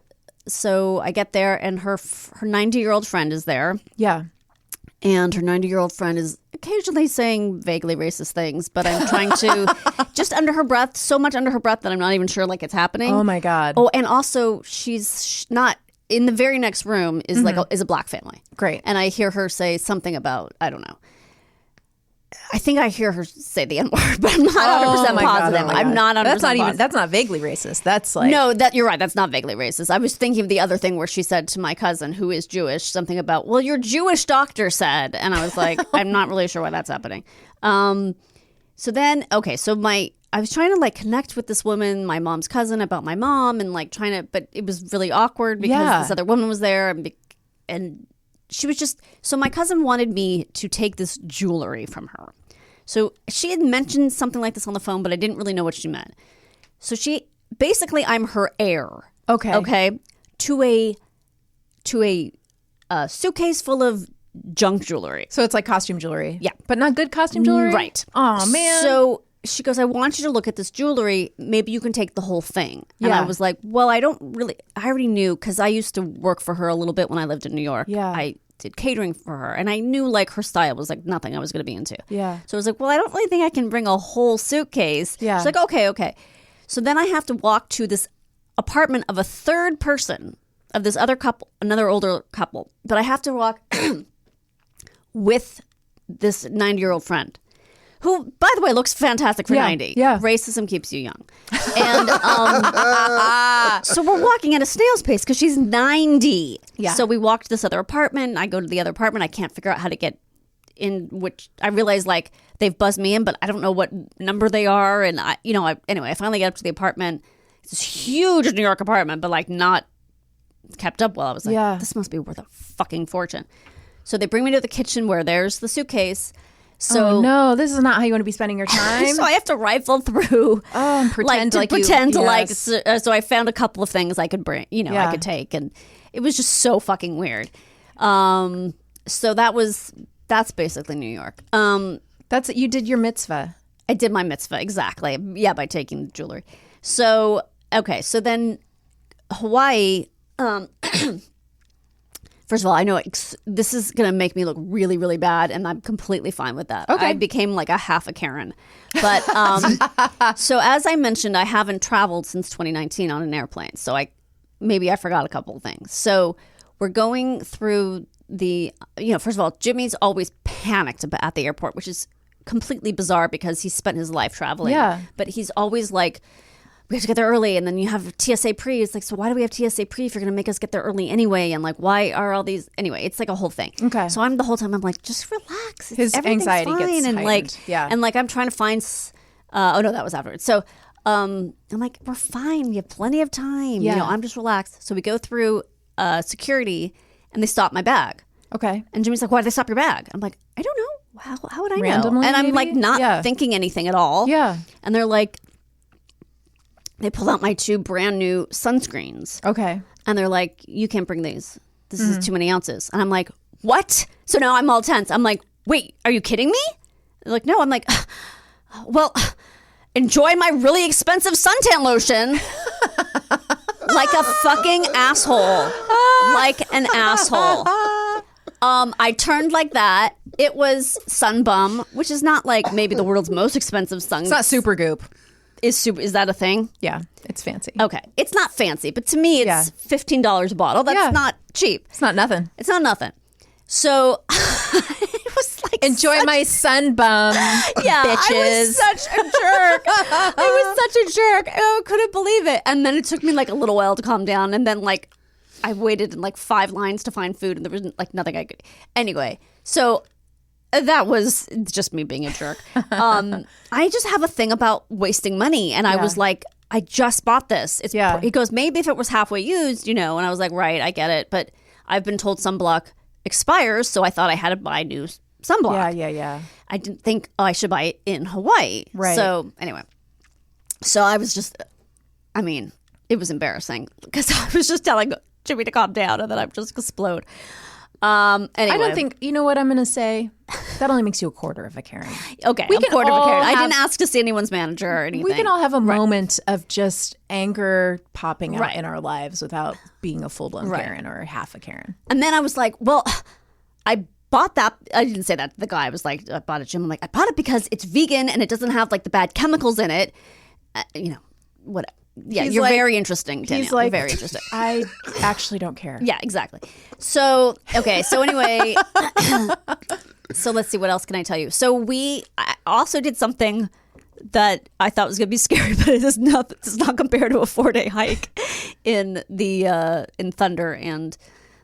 So I get there, and her 90-year-old friend is there. Yeah. And her 90-year-old friend is occasionally saying vaguely racist things, but I'm trying to just under her breath, so much under her breath that I'm not even sure like it's happening. Oh my God. Oh, and also she's not in the very next room is is a black family. Great. And I hear her say something about, I don't know. I think I hear her say the N-word, but I'm not 100% positive. I'm not 100% positive. That's not vaguely racist. That's like... No, you're right. That's not vaguely racist. I was thinking of the other thing where she said to my cousin, who is Jewish, something about, well, your Jewish doctor said. And I was like, I'm not really sure why that's happening. So then, okay, so I was trying to like connect with this woman, my mom's cousin, about my mom and like trying to, but it was really awkward because this other woman was there and she was just, so my cousin wanted me to take this jewelry from her. So she had mentioned something like this on the phone, but I didn't really know what she meant. So basically I'm her heir. Okay. Okay. To a suitcase full of junk jewelry. So it's like costume jewelry. Yeah. But not good costume jewelry? Right. Oh, man. So she goes, I want you to look at this jewelry. Maybe you can take the whole thing. And I was like, well, I already knew because I used to work for her a little bit when I lived in New York. Yeah. I did catering for her. And I knew like her style was like nothing I was going to be into. Yeah. So I was like, well, I don't really think I can bring a whole suitcase. Yeah. She's like, okay. So then I have to walk to this apartment of a third person of this other couple, another older couple. But I have to walk with this 90-year-old friend. Who, by the way, looks fantastic for 90. Yeah. Racism keeps you young. And so we're walking at a snail's pace because she's 90. Yeah. So we walk to this other apartment. I go to the other apartment. I can't figure out how to get in, which I realize like they've buzzed me in, but I don't know what number they are. And anyway, I finally get up to the apartment. It's this huge New York apartment, but like not kept up well. I was like, this must be worth a fucking fortune. So they bring me to the kitchen where there's the suitcase. So no, this is not how you want to be spending your time. So I have to rifle through. And pretend So I found a couple of things I could bring, I could take, and it was just so fucking weird. So that's basically New York. You did your mitzvah. I did my mitzvah, exactly. Yeah, by taking the jewelry. So okay, so then Hawaii. First of all, I know this is going to make me look really, really bad, and I'm completely fine with that. Okay. I became like a half a Karen. But so as I mentioned, I haven't traveled since 2019 on an airplane. So I forgot a couple of things. So we're going through first of all, Jimmy's always panicked at the airport, which is completely bizarre because he's spent his life traveling. Yeah. But he's always like, we have to get there early, and then you have TSA pre. It's like, so why do we have TSA pre if you're going to make us get there early anyway? And like, why are all these anyway? It's like a whole thing. Okay. So I'm the whole time I'm like, just relax. His anxiety fine. gets and heightened. and like I'm trying to find. That was afterwards. So I'm like, we're fine. We have plenty of time. Yeah. I'm just relaxed. So we go through security, and they stop my bag. Okay. And Jimmy's like, why did they stop your bag? I'm like, I don't know. How would I Randomly, know? And I'm maybe? like not thinking anything at all. Yeah. And they're like. They pulled out my 2 brand new sunscreens. Okay. And they're like, you can't bring these. This is too many ounces. And I'm like, what? So now I'm all tense. I'm like, wait, are you kidding me? They're like, no. I'm like, well, enjoy my really expensive suntan lotion. Like a fucking asshole. Like an asshole. I turned like that. It was Sunbum, which is not like maybe the world's most expensive sun. It's not Super Goop. Is that a thing? Yeah, it's fancy. Okay. It's not fancy, but to me, it's $15 a bottle. That's not cheap. It's not nothing. It's not nothing. So it was like enjoy my Sunbum, bitches. I was such a jerk. I was such a jerk. I couldn't believe it. And then it took me like a little while to calm down. And then like I waited in like 5 lines to find food, and there was like nothing I could. Anyway, so that was just me being a jerk. I just have a thing about wasting money. And I was like, I just bought this. He goes, maybe if it was halfway used, And I was like, right, I get it. But I've been told sunblock expires, so I thought I had to buy new sunblock. Yeah. I didn't think I should buy it in Hawaii. Right. So anyway. So I was just, it was embarrassing. Because I was just telling Jimmy to calm down, and then I just explode. Anyway. I don't think, you know what I'm going to say? That only makes you a quarter of a Karen. Okay, I'm a quarter of a Karen. I didn't ask to see anyone's manager or anything. We can all have a moment of just anger popping out in our lives without being a full-blown Karen or half a Karen. And then I was like, well, I bought that. I didn't say that to the guy. I was like, I bought it, Jim. I'm like, I bought it because it's vegan and it doesn't have like the bad chemicals in it. Whatever. Yeah, you're very interesting, Danielle. He's like, you're very interesting. I actually don't care. Yeah, exactly. So, okay. So anyway, so let's see. What else can I tell you? So I also did something that I thought was going to be scary, but it does not compare to a 4-day hike in thunder and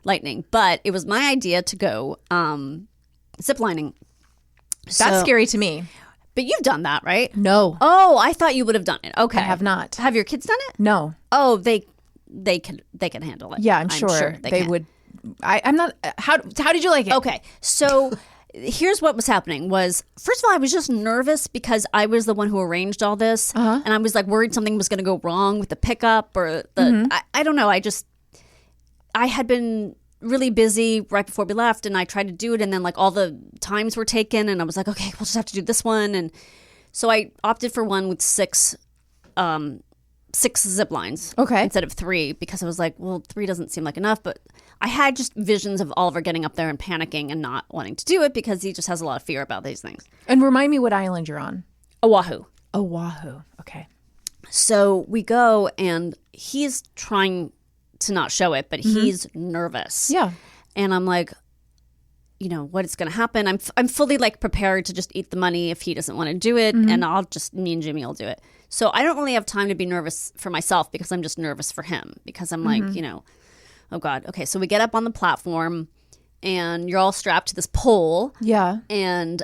lightning. But it was my idea to go ziplining. That's scary to me. But you've done that, right? No. Oh, I thought you would have done it. Okay. I have not. Have your kids done it? No. Oh, they can handle it. Yeah, I'm sure they would. I'm not. How did you like it? Okay. So here's what was happening was, first of all, I was just nervous because I was the one who arranged all this. And I was like worried something was going to go wrong with the pickup or I don't know. I had been really busy right before we left, and I tried to do it, and then like all the times were taken, and I was like, okay, we'll just have to do this one. And so I opted for one with six zip lines instead of 3, because I was like, well, 3 doesn't seem like enough. But I had just visions of Oliver getting up there and panicking and not wanting to do it because he just has a lot of fear about these things. And remind me what island you're on. Oahu. Okay. So we go, and he's trying to not show it, but he's nervous. Yeah. And I'm like, what is going to happen? I'm fully like prepared to just eat the money if he doesn't want to do it, and me and Jimmy will do it. So I don't really have time to be nervous for myself because I'm just nervous for him, because I'm like, oh God. Okay. So we get up on the platform, and you're all strapped to this pole. Yeah. And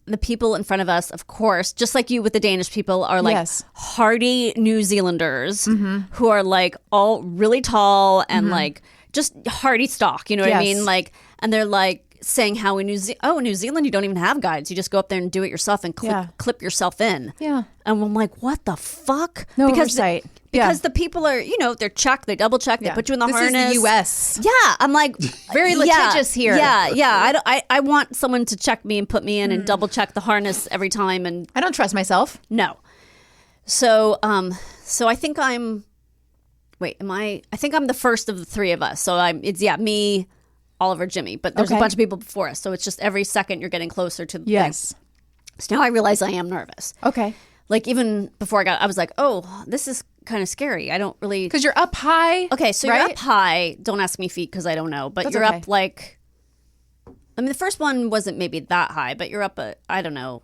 the people in front of us, of course, just like you with the Danish people, are like hardy New Zealanders who are like all really tall and like just hardy stock. You know what I mean? Like, and they're like saying how in New Zealand you don't even have guides. You just go up there and do it yourself and clip yourself in. Yeah. And I'm like, what the fuck? No oversight. Because the people are, they're checked, they double check, they put you in the harness. This is the U.S. Yeah, I'm like very litigious here. Yeah. I want someone to check me and put me in and double check the harness every time. And I don't trust myself. No. So I think I'm. Wait, I think I'm the first of the 3 of us. So it's me, Oliver, Jimmy. But there's a bunch of people before us. So it's just every second you're getting closer to the thing. So now I realize I am nervous. Okay. Like even before I was like, oh, this is kind of scary. I don't really. Because you're up high. Okay, so you're up high. Don't ask me feet because I don't know. But That's you're okay. up like. I mean, the first one wasn't maybe that high, but you're up I don't know,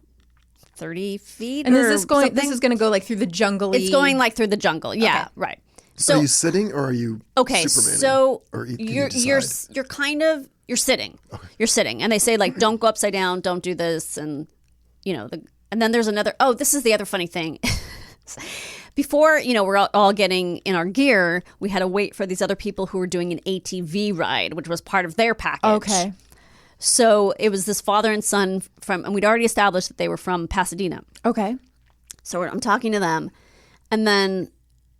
30 feet. And or is this going? something? This is going to go like through the jungle. It's going like through the jungle. Yeah, right. So are you sitting or are you okay? Superman-ing? So or you're sitting. Okay. You're sitting, and they say like, don't go upside down, don't do this, and and then there's another. Oh, this is the other funny thing. Before, we're all getting in our gear, we had to wait for these other people who were doing an ATV ride, which was part of their package. Okay. So it was this father and son and we'd already established that they were from Pasadena. Okay. So I'm talking to them, and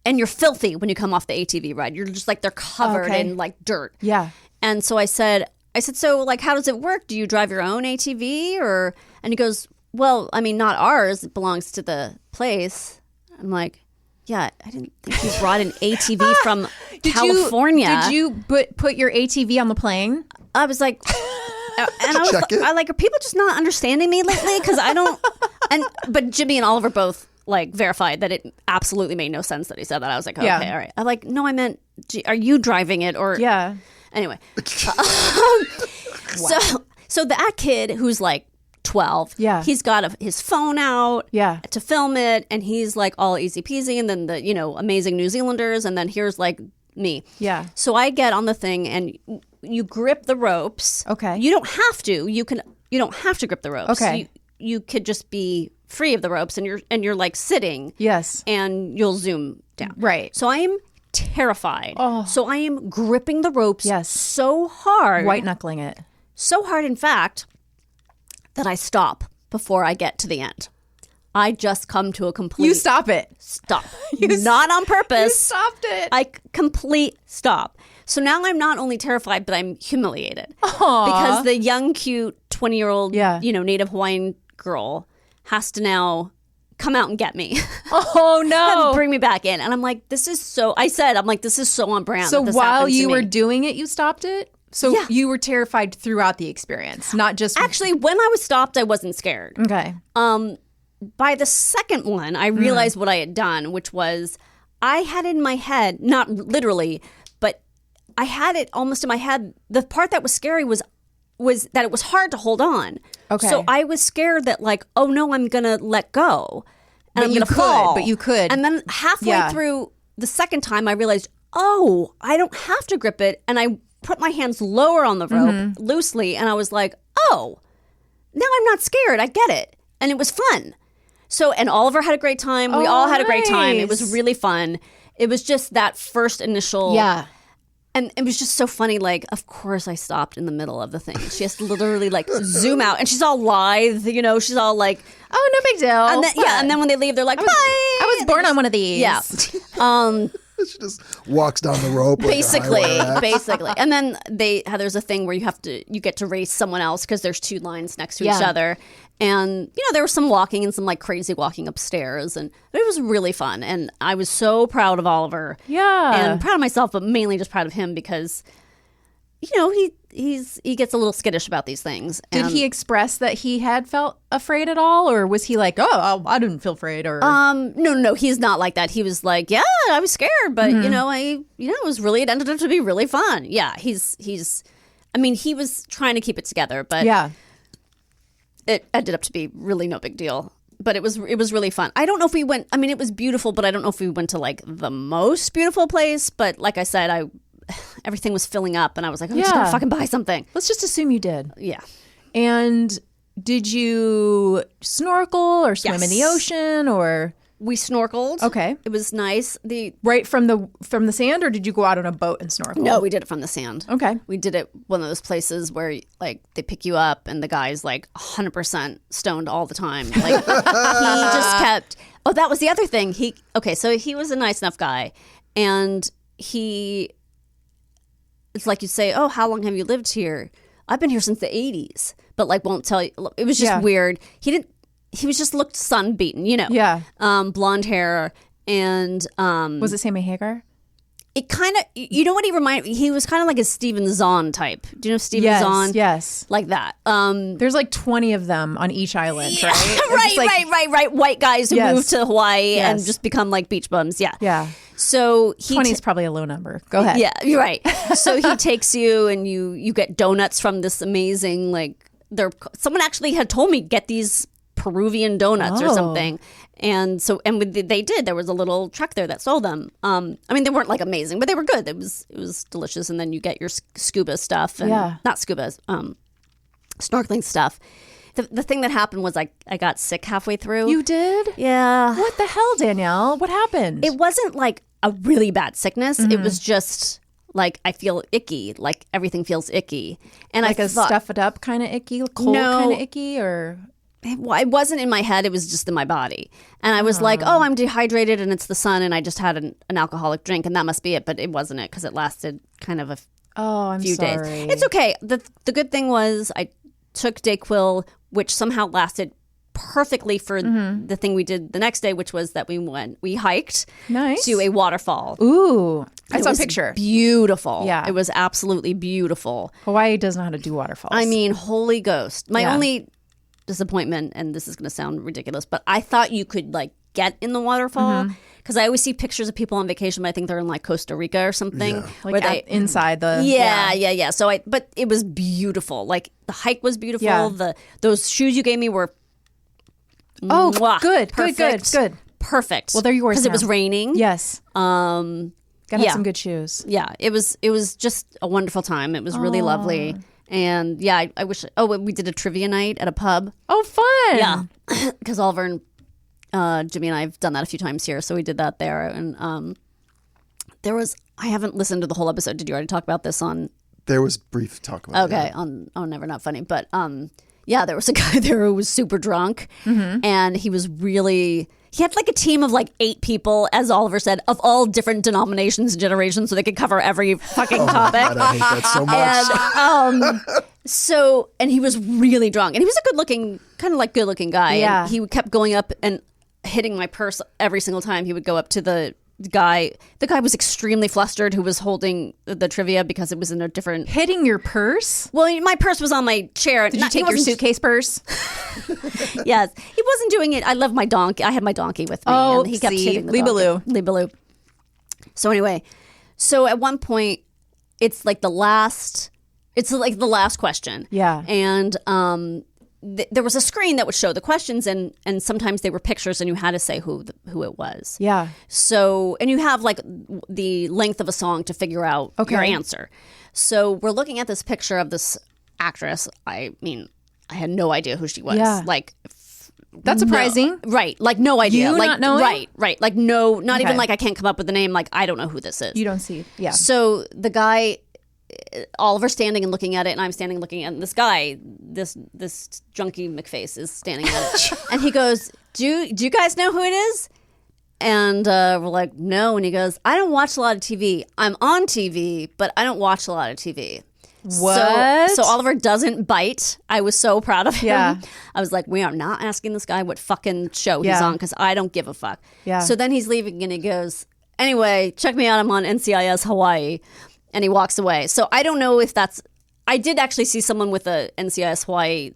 you're filthy when you come off the ATV ride. You're just like, they're covered in like dirt. Yeah. And so I said, so like, how does it work? Do you drive your own ATV or? And he goes, well, I mean, not ours. It belongs to the place. I'm like, yeah, I didn't think you brought an ATV from California. Did you put your ATV on the plane? I was like, and I like, are people just not understanding me lately? Because I don't. But Jimmy and Oliver both like verified that it absolutely made no sense that he said that. I was like, okay, all right. I'm like, no, I meant, are you driving it or? Yeah. Anyway, so that kid who's like 12. Yeah. He's got his phone out to film it, and he's like all easy peasy, and then the amazing New Zealanders, and then here's like me. Yeah. So I get on the thing and you grip the ropes. Okay. You don't have to. You don't have to grip the ropes. Okay. You could just be free of the ropes, and you're like sitting. Yes. And you'll zoom down. Right. So I am terrified. Oh. So I am gripping the ropes so hard. White knuckling it. So hard, in fact, that I stop before I get to the end. I just come to a complete... You stop it. Stop. Not on purpose. You stopped it. I complete stop. So now I'm not only terrified, but I'm humiliated. Aww. Because the young, cute 20-year-old, Yeah. native Hawaiian girl has to now come out and get me. Oh, no. And bring me back in. And I'm like, this is so... I said, I'm like, this is so on brand. So that this while happened to you me. were doing it, you stopped it? So Yeah. you were terrified throughout the experience, not just... Actually, when I was stopped, I wasn't scared. Okay. By the second one, I realized what I had done, which was I had in my head, not literally, but I had it almost in my head. The part that was scary was that it was hard to hold on. Okay. So I was scared that like, oh no, I'm going to let go. And But I'm you going to could, fall. but you could. And then halfway Yeah. through the second time, I realized, oh, I don't have to grip it. And I put my hands lower on the rope loosely. And I was like, oh, now I'm not scared. I get it. And it was fun. So, and Oliver had a great time. We all had a great time. It was nice. really fun. It was just that first initial. Yeah. And it was just so funny. Like, of course I stopped in the middle of the thing. She has to literally like zoom out and she's all lithe, she's all like, Oh, no big deal. and then, and then when they leave, they're like, bye. I was born on one of these. Yeah. She just walks down the rope. Like Basically. And then there's a thing where you get to race someone else because there's two lines next to each other. And, there was some walking and some like crazy walking upstairs. And it was really fun. And I was so proud of Oliver. Yeah. And proud of myself, but mainly just proud of him because, he gets a little skittish about these things. Did he express that he had felt afraid at all? Or was he like, oh, I didn't feel afraid? Or No, he's not like that. He was like, yeah, I was scared, but it ended up to be really fun. Yeah, he was trying to keep it together, but yeah. it ended up to be really no big deal. But it was really fun. I don't know if we went. I mean, it was beautiful, but I don't know if we went to like the most beautiful place. But like I said, everything was filling up, and I was like, I'm just gonna fucking buy something. Let's just assume you did. Yeah. And did you snorkel or swim in the ocean or? We snorkeled. Okay. It was nice. Right from the sand, or did you go out on a boat and snorkel? No, we did it from the sand. Okay. We did it one of those places where like they pick you up and the guy's like 100% stoned all the time. Like he just kept. Oh, that was the other thing. So he was a nice enough guy, and it's like you say, oh, how long have you lived here? I've been here since the 80s, but like won't tell you. It was just weird. He was just looked sun-beaten, Yeah. Blonde hair. And was it Sammy Hagar? it kind of, what he reminded me? He was kind of like a Steven Zahn type. Do you know Steven Zahn? Yes. Like that. There's like 20 of them on each island, Yeah, right? right. White guys who move to Hawaii and just become like beach bums. Yeah. Yeah. So 20 is probably a low number. Go ahead. Yeah, you're right. So he takes you and you get donuts from this amazing, like, someone actually had told me, get these Peruvian donuts or something. And so, they did. There was a little truck there that sold them. I mean, they weren't like amazing, but they were good. It was delicious. And then you get your scuba stuff, and not scuba, snorkeling stuff. The thing that happened was I got sick halfway through. You did? Yeah. What the hell, Danielle? What happened? It wasn't like a really bad sickness. It was just like I feel icky, like everything feels icky, and like I thought, stuff it up kind of icky, cold kind of icky, or. Well, it wasn't in my head. It was just in my body. And I was like, oh, I'm dehydrated and it's the sun and I just had an alcoholic drink and that must be it. But it wasn't it because it lasted kind of a few days. It's okay. The good thing was I took Dayquil, which somehow lasted perfectly for the thing we did the next day, which was that we hiked to a waterfall. Ooh, I saw a picture. Beautiful. Yeah. It was absolutely beautiful. Hawaii does know how to do waterfalls. I mean, holy ghost. My only disappointment, and this is going to sound ridiculous, but I thought you could like get in the waterfall because I always see pictures of people on vacation, but I think they're in like Costa Rica or something, like where inside the yeah. So but it was beautiful. Like the hike was beautiful. Yeah. Those shoes you gave me were good. Perfect. Well, they're yours because it was raining. Yes. Gotta have some good shoes. Yeah, it was just a wonderful time. It was really lovely. And yeah, I wish. Oh, we did a trivia night at a pub. Oh, fun! Yeah, because Oliver and Jimmy and I have done that a few times here, so we did that there. And there was. I haven't listened to the whole episode. Did you already talk about this on? There was brief talk about it. Okay, on Never Not Funny, but Yeah, there was a guy there who was super drunk, and he had like a team of like 8 people, as Oliver said, of all different denominations and generations, so they could cover every fucking topic. God, I hate that so much. And he was really drunk, and he was a good-looking guy. Yeah. And he kept going up and hitting my purse every single time he would go up to the guy. The guy was extremely flustered, who was holding the trivia because it was in a different... Hitting your purse? Well, my purse was on my chair. Did you take your suitcase purse? Yes. He wasn't doing it. I love my donkey. I had my donkey with me. Oh, and he kept hitting the Leebaloo. Leebaloo. So anyway, at one point, it's like the last question. Yeah. And there was a screen that would show the questions, and sometimes they were pictures, and you had to say who it was. Yeah. So, and you have like the length of a song to figure out your answer. So we're looking at this picture of this actress. I mean, I had no idea who she was. Yeah. Like, that's surprising. No, right. Like, no idea. You like, not knowing? Right. Like, no, not even like I can't come up with the name. Like, I don't know who this is. You don't see. Yeah. So the guy, Oliver standing and looking at it, and I'm standing looking at it, and this guy, this junkie McFace is standing at it. And he goes, do you guys know who it is? And we're like, no. And he goes, I don't watch a lot of TV. I'm on TV, but I don't watch a lot of TV. What? So Oliver doesn't bite. I was so proud of him. Yeah. I was like, we are not asking this guy what fucking show he's on, because I don't give a fuck. Yeah. So then he's leaving, and he goes, anyway, check me out. I'm on NCIS Hawaii. And he walks away. So I don't know if that's... I did actually see someone with a NCIS Hawaii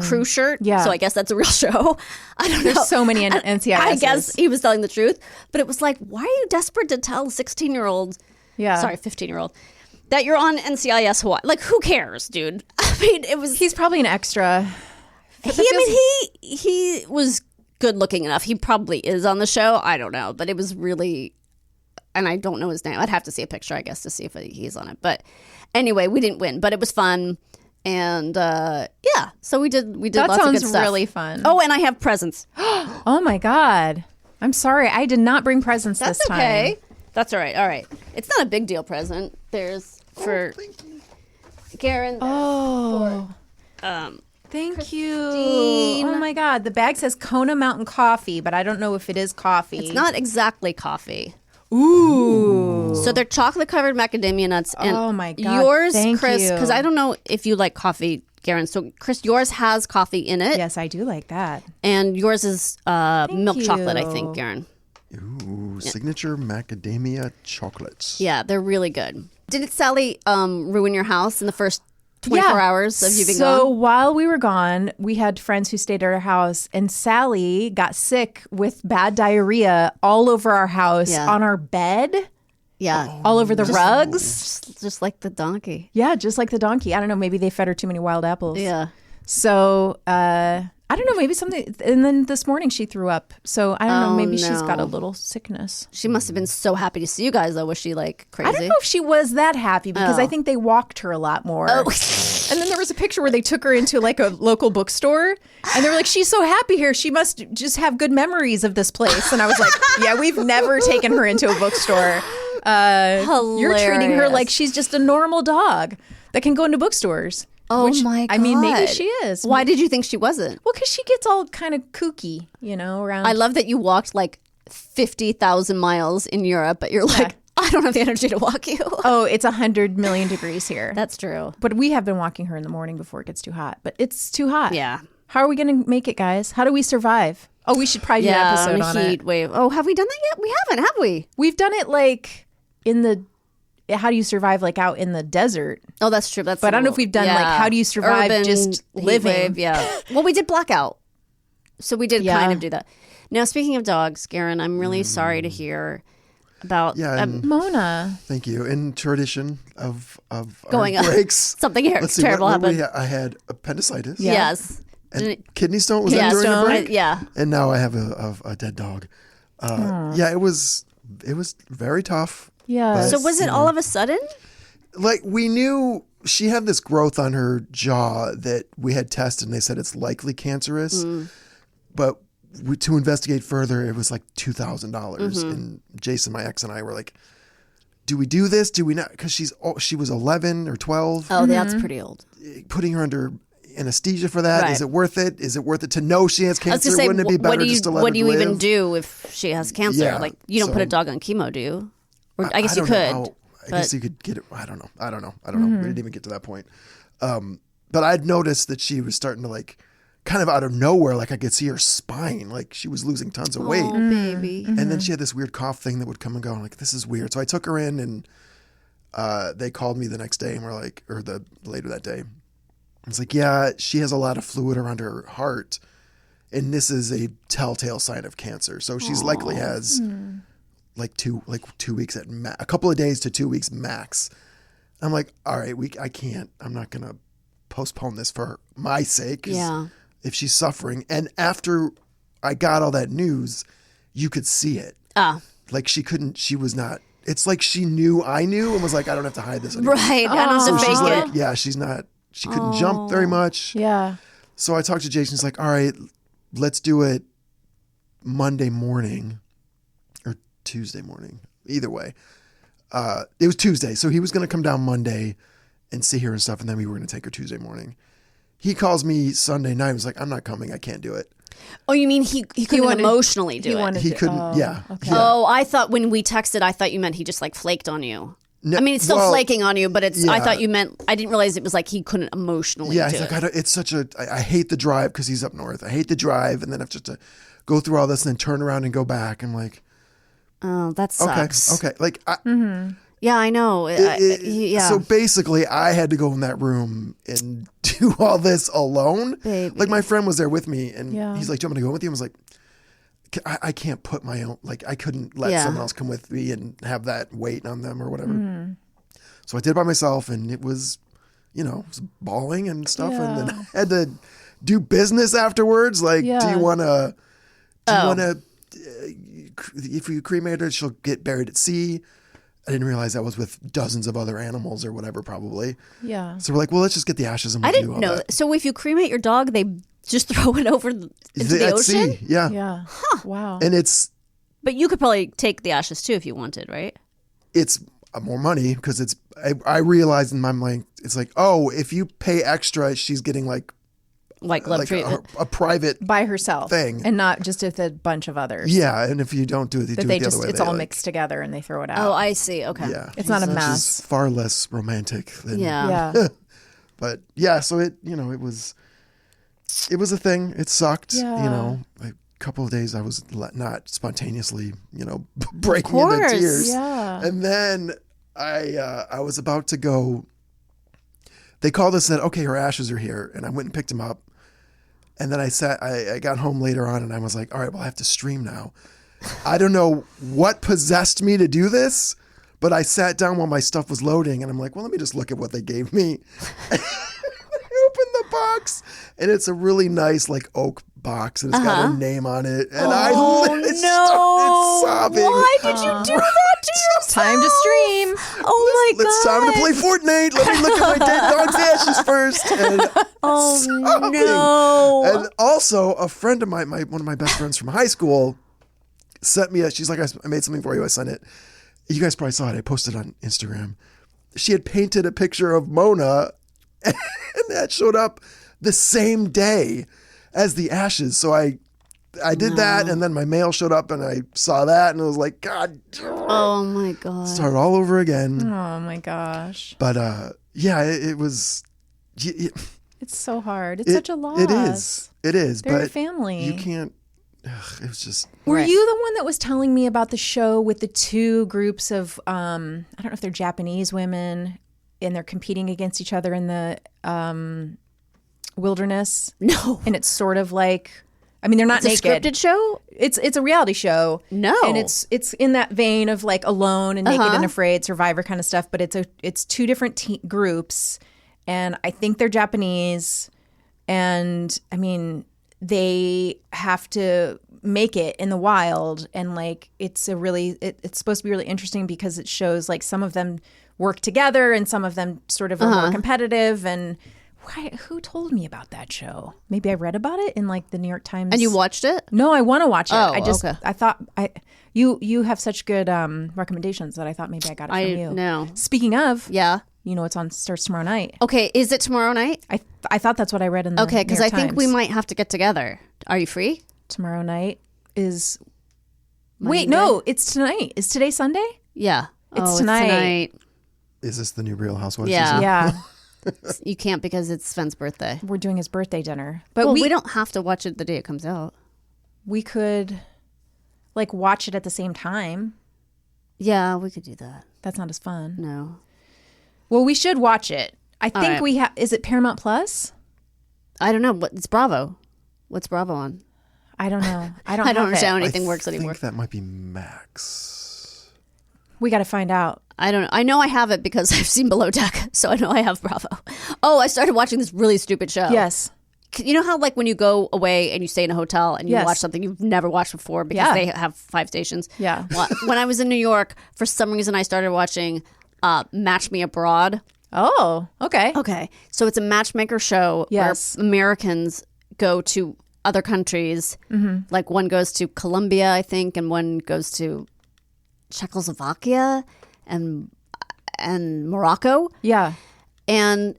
crew shirt. Yeah. So I guess that's a real show. I don't know. There's so many NCIS. I guess he was telling the truth. But it was like, why are you desperate to tell 16-year-old... Yeah. Sorry, 15-year-old... that you're on NCIS Hawaii? Like, who cares, dude? I mean, it was... He's probably an extra. He was good looking enough. He probably is on the show. I don't know. But it was really... And I don't know his name. I'd have to see a picture, I guess, to see if he's on it. But anyway, we didn't win, but it was fun. And yeah, so we did That lots of good sounds stuff. really fun. Oh, and I have presents. Oh my God. I'm sorry. I did not bring presents this time. That's okay. That's all right. All right. It's not a big deal present. There's for Garon. Oh. Thank you. Oh my God. The bag says Kona Mountain Coffee, but I don't know if it is coffee. It's not exactly coffee. Ooh. So they're chocolate covered macadamia nuts. And oh my God. Yours, Thank Chris, you. because I don't know if you like coffee, Garon. So Chris, yours has coffee in it. Yes, I do like that. And yours is milk chocolate, I think, Garon. Ooh, signature macadamia chocolates. Yeah, they're really good. Did Sally ruin your house in the first 24 hours of you being gone? So while we were gone, we had friends who stayed at our house, and Sally got sick with bad diarrhea all over our house, on our bed. Yeah. All over the rugs. Just like the donkey. Yeah, just like the donkey. I don't know, maybe they fed her too many wild apples. Yeah. So, I don't know, maybe something. And then this morning she threw up. So I don't know, maybe she's got a little sickness. She must have been so happy to see you guys, though. Was she like crazy? I don't know if she was that happy because I think they walked her a lot more. Oh. And then there was a picture where they took her into like a local bookstore and they were like, she's so happy here. She must just have good memories of this place. And I was like, yeah, we've never taken her into a bookstore. You're treating her like she's just a normal dog that can go into bookstores. Oh my God. I mean, maybe she is. Why did you think she wasn't? Well, because she gets all kind of kooky, you know, around. I love that you walked like 50,000 miles in Europe, but you're like, I don't have the energy to walk you. Oh, it's 100 million degrees here. That's true. But we have been walking her in the morning before it gets too hot. But it's too hot. Yeah. How are we going to make it, guys? How do we survive? Oh, we should probably do an episode on heat it. Wave. Oh, have we done that yet? We haven't, have we? We've done it like in the... How do you survive like out in the desert? Oh, that's true. But I don't know if we've done like how do you survive urban just living? Wave, yeah. Well, we did blackout, so we did kind of do that. Now, speaking of dogs, Garon, I'm really sorry to hear about Mona. Thank you. In tradition of going our breaks, something terrible happened. I had appendicitis. Yeah. Yes. And kidney stone was that during the break? Yeah. And now I have a dead dog. Yeah, it was very tough. Yeah. But, so was it all of a sudden? Like we knew she had this growth on her jaw that we had tested and they said it's likely cancerous. But to investigate further, it was like $2,000. And Jason, my ex, and I were like, do we do this? Do we not? Because she was 11 or 12. Oh, that's pretty old. Putting her under anesthesia for that? Right. Is it worth it? Is it worth it to know she has I was cancer? gonna say, Wouldn't it be better just to let her what do you live? even do if she has cancer? Yeah, Like, you don't so- put a dog on chemo, do you? Or I guess you don't could. know I but- guess you could get it. I don't know. We didn't even get to that point. But I'd noticed that she was starting to like, kind of out of nowhere, like I could see her spine, like she was losing tons of weight. Oh, baby. And then she had this weird cough thing that would come and go. I'm like, this is weird. So I took her in, and they called me the next day, and we're like, or later that day. I was like, yeah, she has a lot of fluid around her heart, and this is a telltale sign of cancer. So she's likely has like 2 weeks at a couple of days to 2 weeks max. I'm like, all right, I'm not gonna postpone this for my sake. 'Cause Yeah. if she's suffering, and after I got all that news, you could see it. Like she was not. It's like she knew I knew and was like, I don't have to hide this anymore. Right. I don't So have to she's fake like, it. yeah, she couldn't jump very much. Yeah. So I talked to Jason. He's like, all right, let's do it Monday morning or Tuesday morning. Either way. It was Tuesday. So he was going to come down Monday and see her and stuff. And then we were going to take her Tuesday morning. He calls me Sunday night. He was like, I'm not coming. I can't do it. Oh, you mean he couldn't emotionally do it? He couldn't. Yeah. Okay. Yeah. Oh, I thought when we texted, I thought you meant he just like flaked on you. No, I mean, it's still well, flaking on you, but it's. I yeah. thought you meant. I didn't realize it was like he couldn't emotionally. Yeah, do he's like, it. it's such a. I hate the drive because he's up north. I hate the drive, and then I've just to go through all this and then turn around and go back. I'm like, Oh, that sucks. okay. Like, Yeah, I know. Yeah. So basically, I had to go in that room and do all this alone. Baby. Like my friend was there with me, and Yeah. he's like, "Do you want me to go with you?" I was like, I can't put my own. Like, I couldn't let someone else come with me and have that weight on them or whatever. So I did it by myself, and it was, it was bawling and stuff, and then I had to do business afterwards. Like, do you want to? If you cremate her, she'll get buried at sea. I didn't realize that was with dozens of other animals or whatever, probably. Yeah. So we're like, well, let's just get the ashes and I we'll do didn't all know. that. So if you cremate your dog, they just throw it over into the At ocean. sea, yeah. Yeah. Wow. And it's But you could probably take the ashes too if you wanted, right? more money because I realized in my mind, it's like, oh, if you pay extra, she's getting like Love treatment. a private By herself thing. and not just with a bunch of others. Yeah, and if you don't do it, they do it the other way. It's all mixed together and they throw it out. Oh, I see. Okay. Yeah, It's not a which mass. is far less romantic than Yeah. Yeah. But yeah, so it was a thing. It sucked. Yeah. A couple of days I was not spontaneously, breaking into course. tears. Yeah. And then I was about to go. They called us and said, okay, her ashes are here. And I went and picked them up. And then I got home later on and I was like, all right, well, I have to stream now. I don't know what possessed me to do this, but I sat down while my stuff was loading and I'm like, well, let me just look at what they gave me. I opened the box and it's a really nice like oak box and it's got her name on it. And I started sobbing. Why did you do that to yourself? Time to stream. Oh my god. It's time to play Fortnite. Let me look at my dead dog's ashes first. And sobbing. No. And also, a friend of mine, one of my best friends from high school, sent me she's like, I made something for you. I sent it. You guys probably saw it. I posted it on Instagram. She had painted a picture of Mona, and that showed up the same day as the ashes. So I did that, and then my mail showed up, and I saw that, and I was like, God. Oh my god. Start all over again. Oh my gosh. But yeah, it was. It's so hard. It's such a loss. It is. It is. They're your but family. You can't. It was just. Were you the one that was telling me about the show with the two groups of I don't know if they're Japanese women and they're competing against each other in the wilderness? No. And it's sort of like, I mean, they're not It's naked. a scripted show? It's a reality show. No. And it's in that vein of like Alone and Naked and Afraid, Survivor kind of stuff, but it's two different groups and I think they're Japanese and I mean they have to make it in the wild and like it's supposed to be really interesting because it shows like some of them work together and some of them sort of are more competitive and who told me about that show? Maybe I read about it in like the New York Times. And you watched it? No, I want to watch it. Oh, I thought you have such good recommendations that I thought maybe I got it from you. know. Speaking of, Yeah. You know, it's on starts tomorrow night. Okay, is it tomorrow night? I thought that's what I read in the Okay, because New I York think we Times. might have to get together. Are you free? Tomorrow night is... Monday? Wait, no, it's tonight. Is today Sunday? Yeah. It's tonight. Is this the new Real Housewives Yeah. season? Yeah. You can't because it's Sven's birthday. We're doing his birthday dinner. But Well, we don't have to watch it the day it comes out. we could like watch it at the same time. Yeah, we could do that. That's not as fun. No. Well, we should watch it. I think right. we have... Is it Paramount Plus? I don't know. It's Bravo. What's Bravo on? I don't know. I don't I don't have understand how it. anything works I anymore. think that might be Max. We got to find out. I don't know. I know I have it because I've seen Below Deck, so I know I have Bravo. Oh, I started watching this really stupid show. Yes. You know how like when you go away and you stay in a hotel and you Yes. watch something you've never watched before because Yeah. they have 5 stations? Yeah. Well, when I was in New York, for some reason I started watching Match Me Abroad. Oh, okay. Okay. So it's a matchmaker show Yes. where Americans go to other countries. Mm-hmm. Like one goes to Colombia, I think, and one goes to Czechoslovakia and Morocco. Yeah. And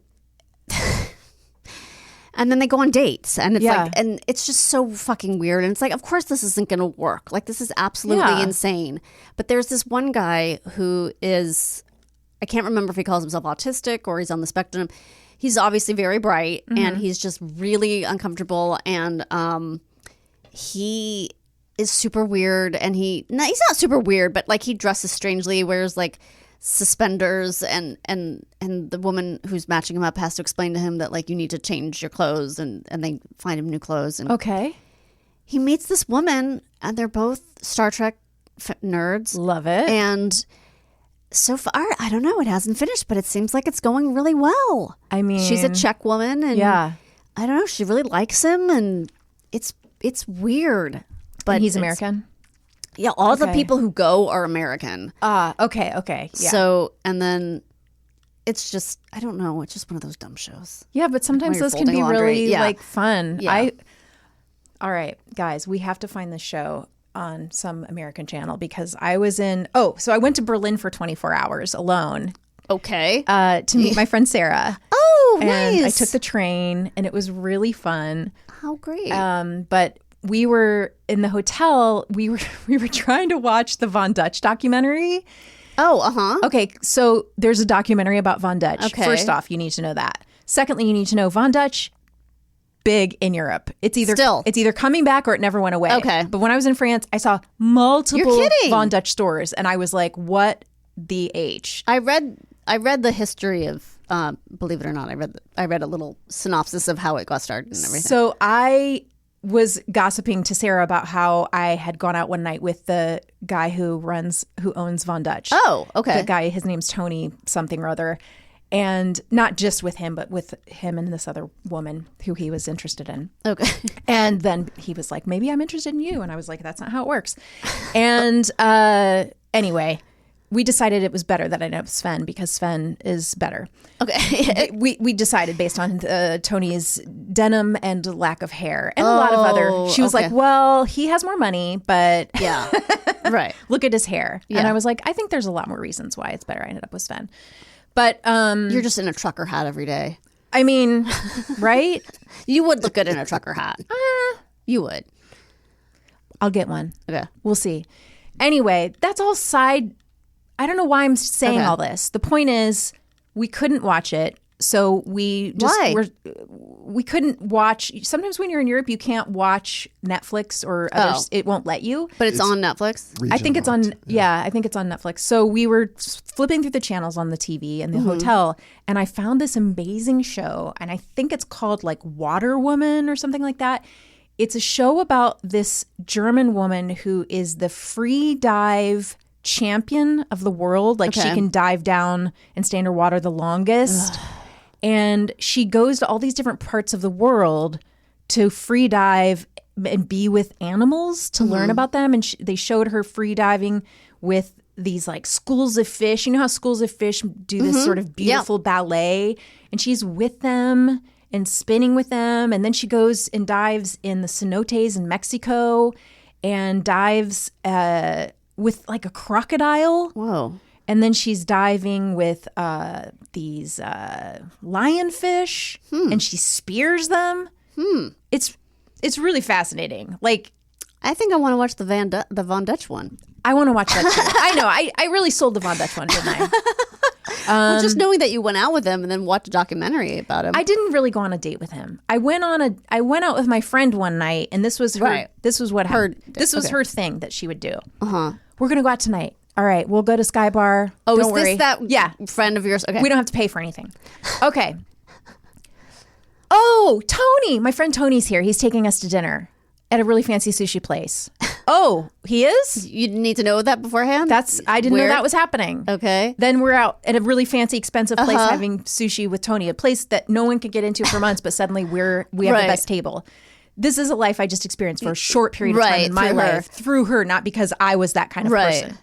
and then they go on dates, and it's Yeah. like, and it's just so fucking weird. And it's like, of course this isn't going to work. Like, this is absolutely Yeah. insane. But there's this one guy who is, I can't remember if he calls himself autistic or he's on the spectrum. He's obviously very bright, and he's just really uncomfortable. And he is super weird, and he's not super weird, but like he dresses strangely, wears like suspenders, and the woman who's matching him up has to explain to him that like you need to change your clothes, and they find him new clothes. And Okay. he meets this woman, and they're both Star Trek nerds. Love it. And so far, I don't know, it hasn't finished, but it seems like it's going really well. I mean, She's a Czech woman, and Yeah. I don't know, she really likes him, and it's weird. But And he's it's- American? Yeah, all the Okay. people who go are American. Okay. Yeah. So, and then it's just, I don't know, it's just one of those dumb shows. Yeah, but sometimes you're those can be folding laundry. really Yeah. like fun. Yeah. All right, guys, we have to find this show on some American channel because I was so I went to Berlin for 24 hours alone Okay. to meet my friend Sarah. Oh, And I nice. took the train and it was really fun. How great. But we were in the hotel, we were trying to watch the Von Dutch documentary. oh, uh-huh. Okay, so there's a documentary about Von Dutch. Okay. First off, you need to know that. Secondly, you need to know Von Dutch, big in Europe. It's either coming back or it never went away. Okay. But when I was in France, I saw multiple You're kidding. Von Dutch stores, and I was like, "What the H?" I read the history of, believe it or not, I read a little synopsis of how it got started and everything. So I was gossiping to Sarah about how I had gone out one night with the guy who owns Von Dutch. Oh, okay. The guy, his name's Tony something or other. And not just with him, but with him and this other woman who he was interested in. Okay. And then he was like, maybe I'm interested in you. And I was like, that's not how it works. And anyway, we decided it was better that I know Sven because Sven is better. Okay. We decided based on Tony's denim and lack of hair and a lot of other. She was okay. like, well, he has more money, but Yeah. Right. look at his hair. And Yeah. I was like, I think there's a lot more reasons why it's better I ended up with Sven. But You're just in a trucker hat every day. I mean, right? You would look good in a trucker hat. You would. I'll get one. Okay. We'll see. Anyway, that's all side. I don't know why I'm saying Okay. all this. The point is, we couldn't watch it. So we just Why? we couldn't watch. Sometimes when you're in Europe, you can't watch Netflix or others. It won't let you. But it's on Netflix? I think it's on. Regional. Yeah, I think it's on Netflix. So we were flipping through the channels on the TV in the hotel, and I found this amazing show, and I think it's called like Water Woman or something like that. It's a show about this German woman who is the free dive champion of the world. Like she Okay. can dive down and stay underwater the longest. And she goes to all these different parts of the world to free dive and be with animals to learn about them. And they showed her free diving with these like schools of fish. You know how schools of fish do this sort of beautiful ballet? And she's with them and spinning with them. And then she goes and dives in the cenotes in Mexico and dives with like a crocodile. Whoa. And then she's diving with these lionfish, and she spears them. It's really fascinating. Like, I think I want to watch the Von Dutch one. I want to watch that too. I know. I really sold the Von Dutch one, didn't I? Well, just knowing that you went out with him and then watched a documentary about him. I didn't really go on a date with him. I went out with my friend one night, and this was her. This was what her. This was her thing that she would do. We're gonna go out tonight. All right, we'll go to Sky Bar. Oh, Don't is worry. this that friend of yours? Okay, we don't have to pay for anything. Okay. Oh, Tony, my friend Tony's here. He's taking us to dinner at a really fancy sushi place. Oh, he is? You didn't need to know that beforehand? I didn't know that was happening. Okay. Then we're out at a really fancy, expensive place having sushi with Tony, a place that no one could get into for months, but suddenly we have the best table. This is a life I just experienced for a short period of time in my life through her, not because I was that kind of person.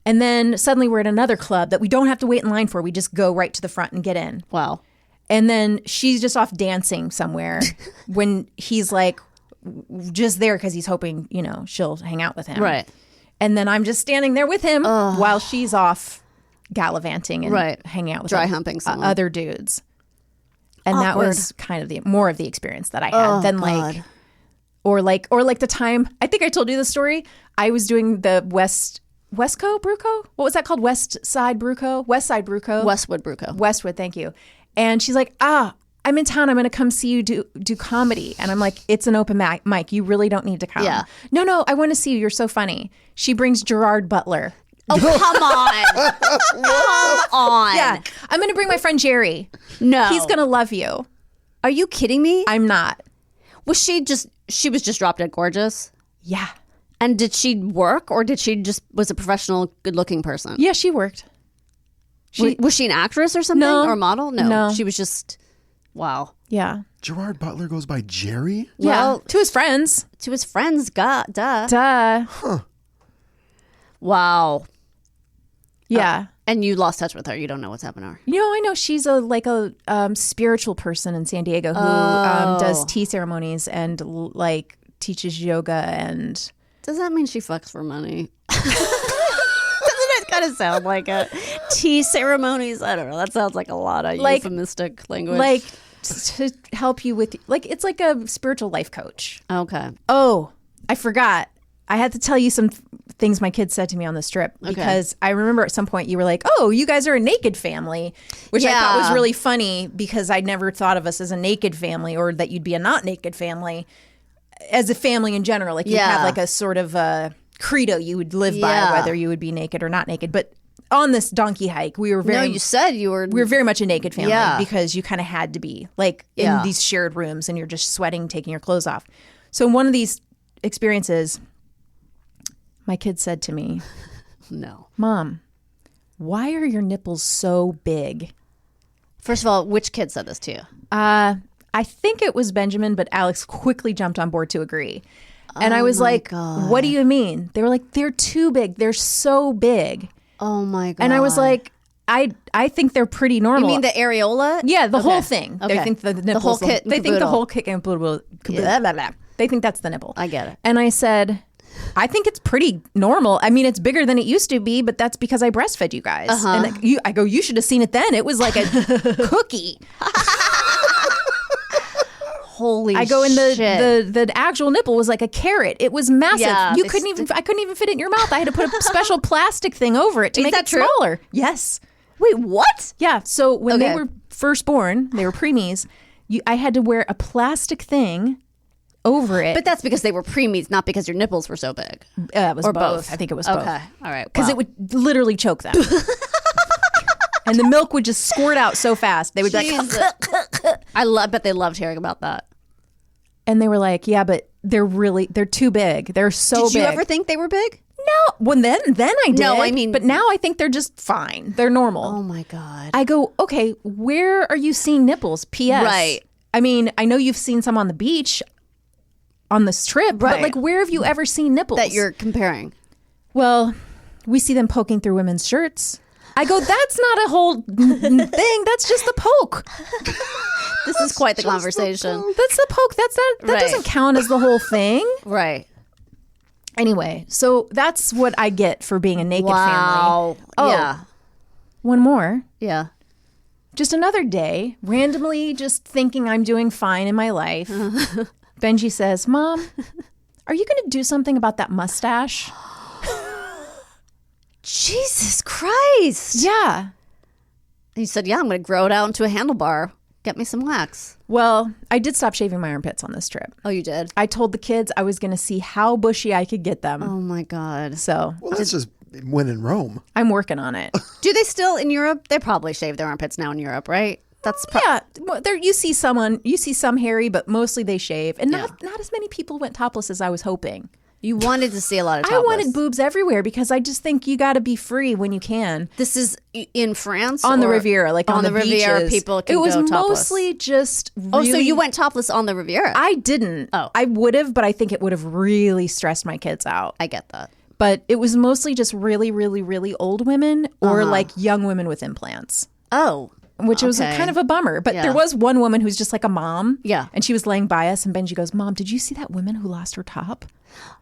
And then suddenly we're at another club that we don't have to wait in line for. We just go right to the front and get in. Wow. And then she's just off dancing somewhere when he's like just there because he's hoping, she'll hang out with him. Right. And then I'm just standing there with him while she's off gallivanting and hanging out with dry humping someone. Other dudes. And that was kind of more of the experience that I had than like the time, I think I told you the story. I was doing the Westco Bruco? What was that called? West Side Bruco? Westwood Bruco. Westwood, thank you. And she's like, I'm in town. I'm going to come see you do comedy. And I'm like, it's an open mic. You really don't need to come. Yeah. No, I want to see you. You're so funny. She brings Gerard Butler. Oh, come on. Come on. Yeah. I'm going to bring my friend Jerry. No. He's going to love you. Are you kidding me? I'm not. Was she was just drop dead gorgeous? Yeah. And did she work, or did she just was a professional, good-looking person? Yeah, she worked. Was she an actress or something? No. Or a model? No. She was just, wow. Yeah. Gerard Butler goes by Jerry? Yeah. Well, to his friends. Duh. Huh. Wow. Yeah. And you lost touch with her. You don't know what's happened to her. I know she's a spiritual person in San Diego who does tea ceremonies and teaches yoga and... Does that mean she fucks for money? Doesn't it kind of sound like a tea ceremonies? I don't know. That sounds like a lot of euphemistic language. To help you with... it's like a spiritual life coach. Okay. Oh, I forgot. I had to tell you some things my kids said to me on this trip because I remember at some point you were like, oh, you guys are a naked family, which I thought was really funny because I'd never thought of us as a naked family or that you'd be a not naked family as a family in general. Like you'd have a sort of a credo you would live by, whether you would be naked or not naked. But on this donkey hike, we were very... No, you said you were... We were very much a naked family because you kind of had to be in these shared rooms and you're just sweating, taking your clothes off. So in one of these experiences... My kid said to me, no. Mom, why are your nipples so big? First of all, which kid said this to you? I think it was Benjamin, but Alex quickly jumped on board to agree. And I was like, God. What do you mean? They were like, they're too big. They're so big. Oh, my God. And I was like, I think they're pretty normal. You mean the areola? Yeah, the whole thing. Okay. They think the nipples. The whole kit and They think the caboodle. whole kit and caboodle. They think that's the nipple. I get it. And I said... I think it's pretty normal. I mean, it's bigger than it used to be, but that's because I breastfed you guys. And I go, you should have seen it then. It was like a cookie. Holy shit. I go, and the actual nipple was like a carrot. It was massive. Yeah, I couldn't even fit it in your mouth. I had to put a special plastic thing over it to make it smaller. Yes. Wait, what? Yeah. So when they were first born, they were preemies, I had to wear a plastic thing over it. But that's because they were preemies, not because your nipples were so big. It was or both. I think it was both. Okay. All right. Because it would literally choke them. And the milk would just squirt out so fast. They would be like... I bet they loved hearing about that. And they were like, yeah, but they're too big. They're so big. Did you ever think they were big? No. Well, then I did. No, I mean... But now I think they're just fine. They're normal. Oh, my God. I go, okay, where are you seeing nipples? P.S. Right. I mean, I know you've seen some on the beach on this trip, but like, where have you ever seen nipples? That you're comparing. Well, we see them poking through women's shirts. I go, that's not a whole thing. That's just the poke. This is quite the conversation. That's the poke. That doesn't count as the whole thing. Right. Anyway, so that's what I get for being a naked family. Oh, yeah. One more. Yeah. Just another day, randomly just thinking I'm doing fine in my life. Benji says, Mom, are you going to do something about that mustache? Jesus Christ. Yeah. And you said, yeah, I'm going to grow it out into a handlebar. Get me some wax. Well, I did stop shaving my armpits on this trip. Oh, you did? I told the kids I was going to see how bushy I could get them. Oh, my God. So. Well, that's just when in Rome. I'm working on it. Do they still in Europe? They probably shave their armpits now in Europe, right? That's yeah. There you see some hairy, but mostly they shave, and not as many people went topless as I was hoping. You wanted to see a lot of topless. I wanted boobs everywhere because I just think you got to be free when you can. This is in France? On the Riviera, like on the Riviera, beaches. people can go topless. It was mostly just really... Oh, so you went topless on the Riviera? I didn't. Oh. I would have, but I think it would have really stressed my kids out. I get that. But it was mostly just really, really, really old women or like young women with implants. Oh. Which was kind of a bummer. But there was one woman who's just like a mom. Yeah. And she was laying by us, and Benji goes, Mom, did you see that woman who lost her top?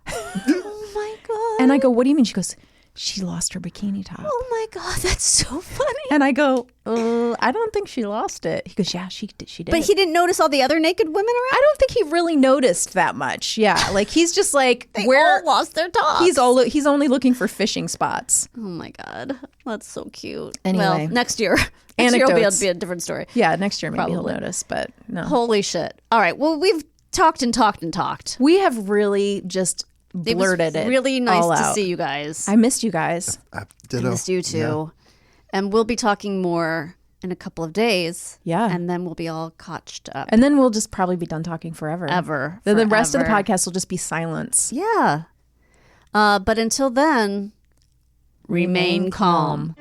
Oh, my God. And I go, what do you mean? She goes, she lost her bikini top. Oh, my God. That's so funny. And I go, I don't think she lost it. He goes, yeah, she did. But he didn't notice all the other naked women around? I don't think he really noticed that much. Yeah. Like, he's just like, they all lost their tops. He's only looking for fishing spots. Oh, my God. That's so cute. Anyway. Well, next year. Next year will be a different story. Yeah, next year maybe he'll notice, but no. Holy shit. All right. Well, we've talked and talked and talked. We have really just blurted it. Really nice all to out. see you guys. I missed you guys. I missed you too. Yeah. And we'll be talking more in a couple of days. Yeah. And then we'll be all caught up. And then we'll just probably be done talking forever. Then the rest of the podcast will just be silence. Yeah. But until then, remain calm.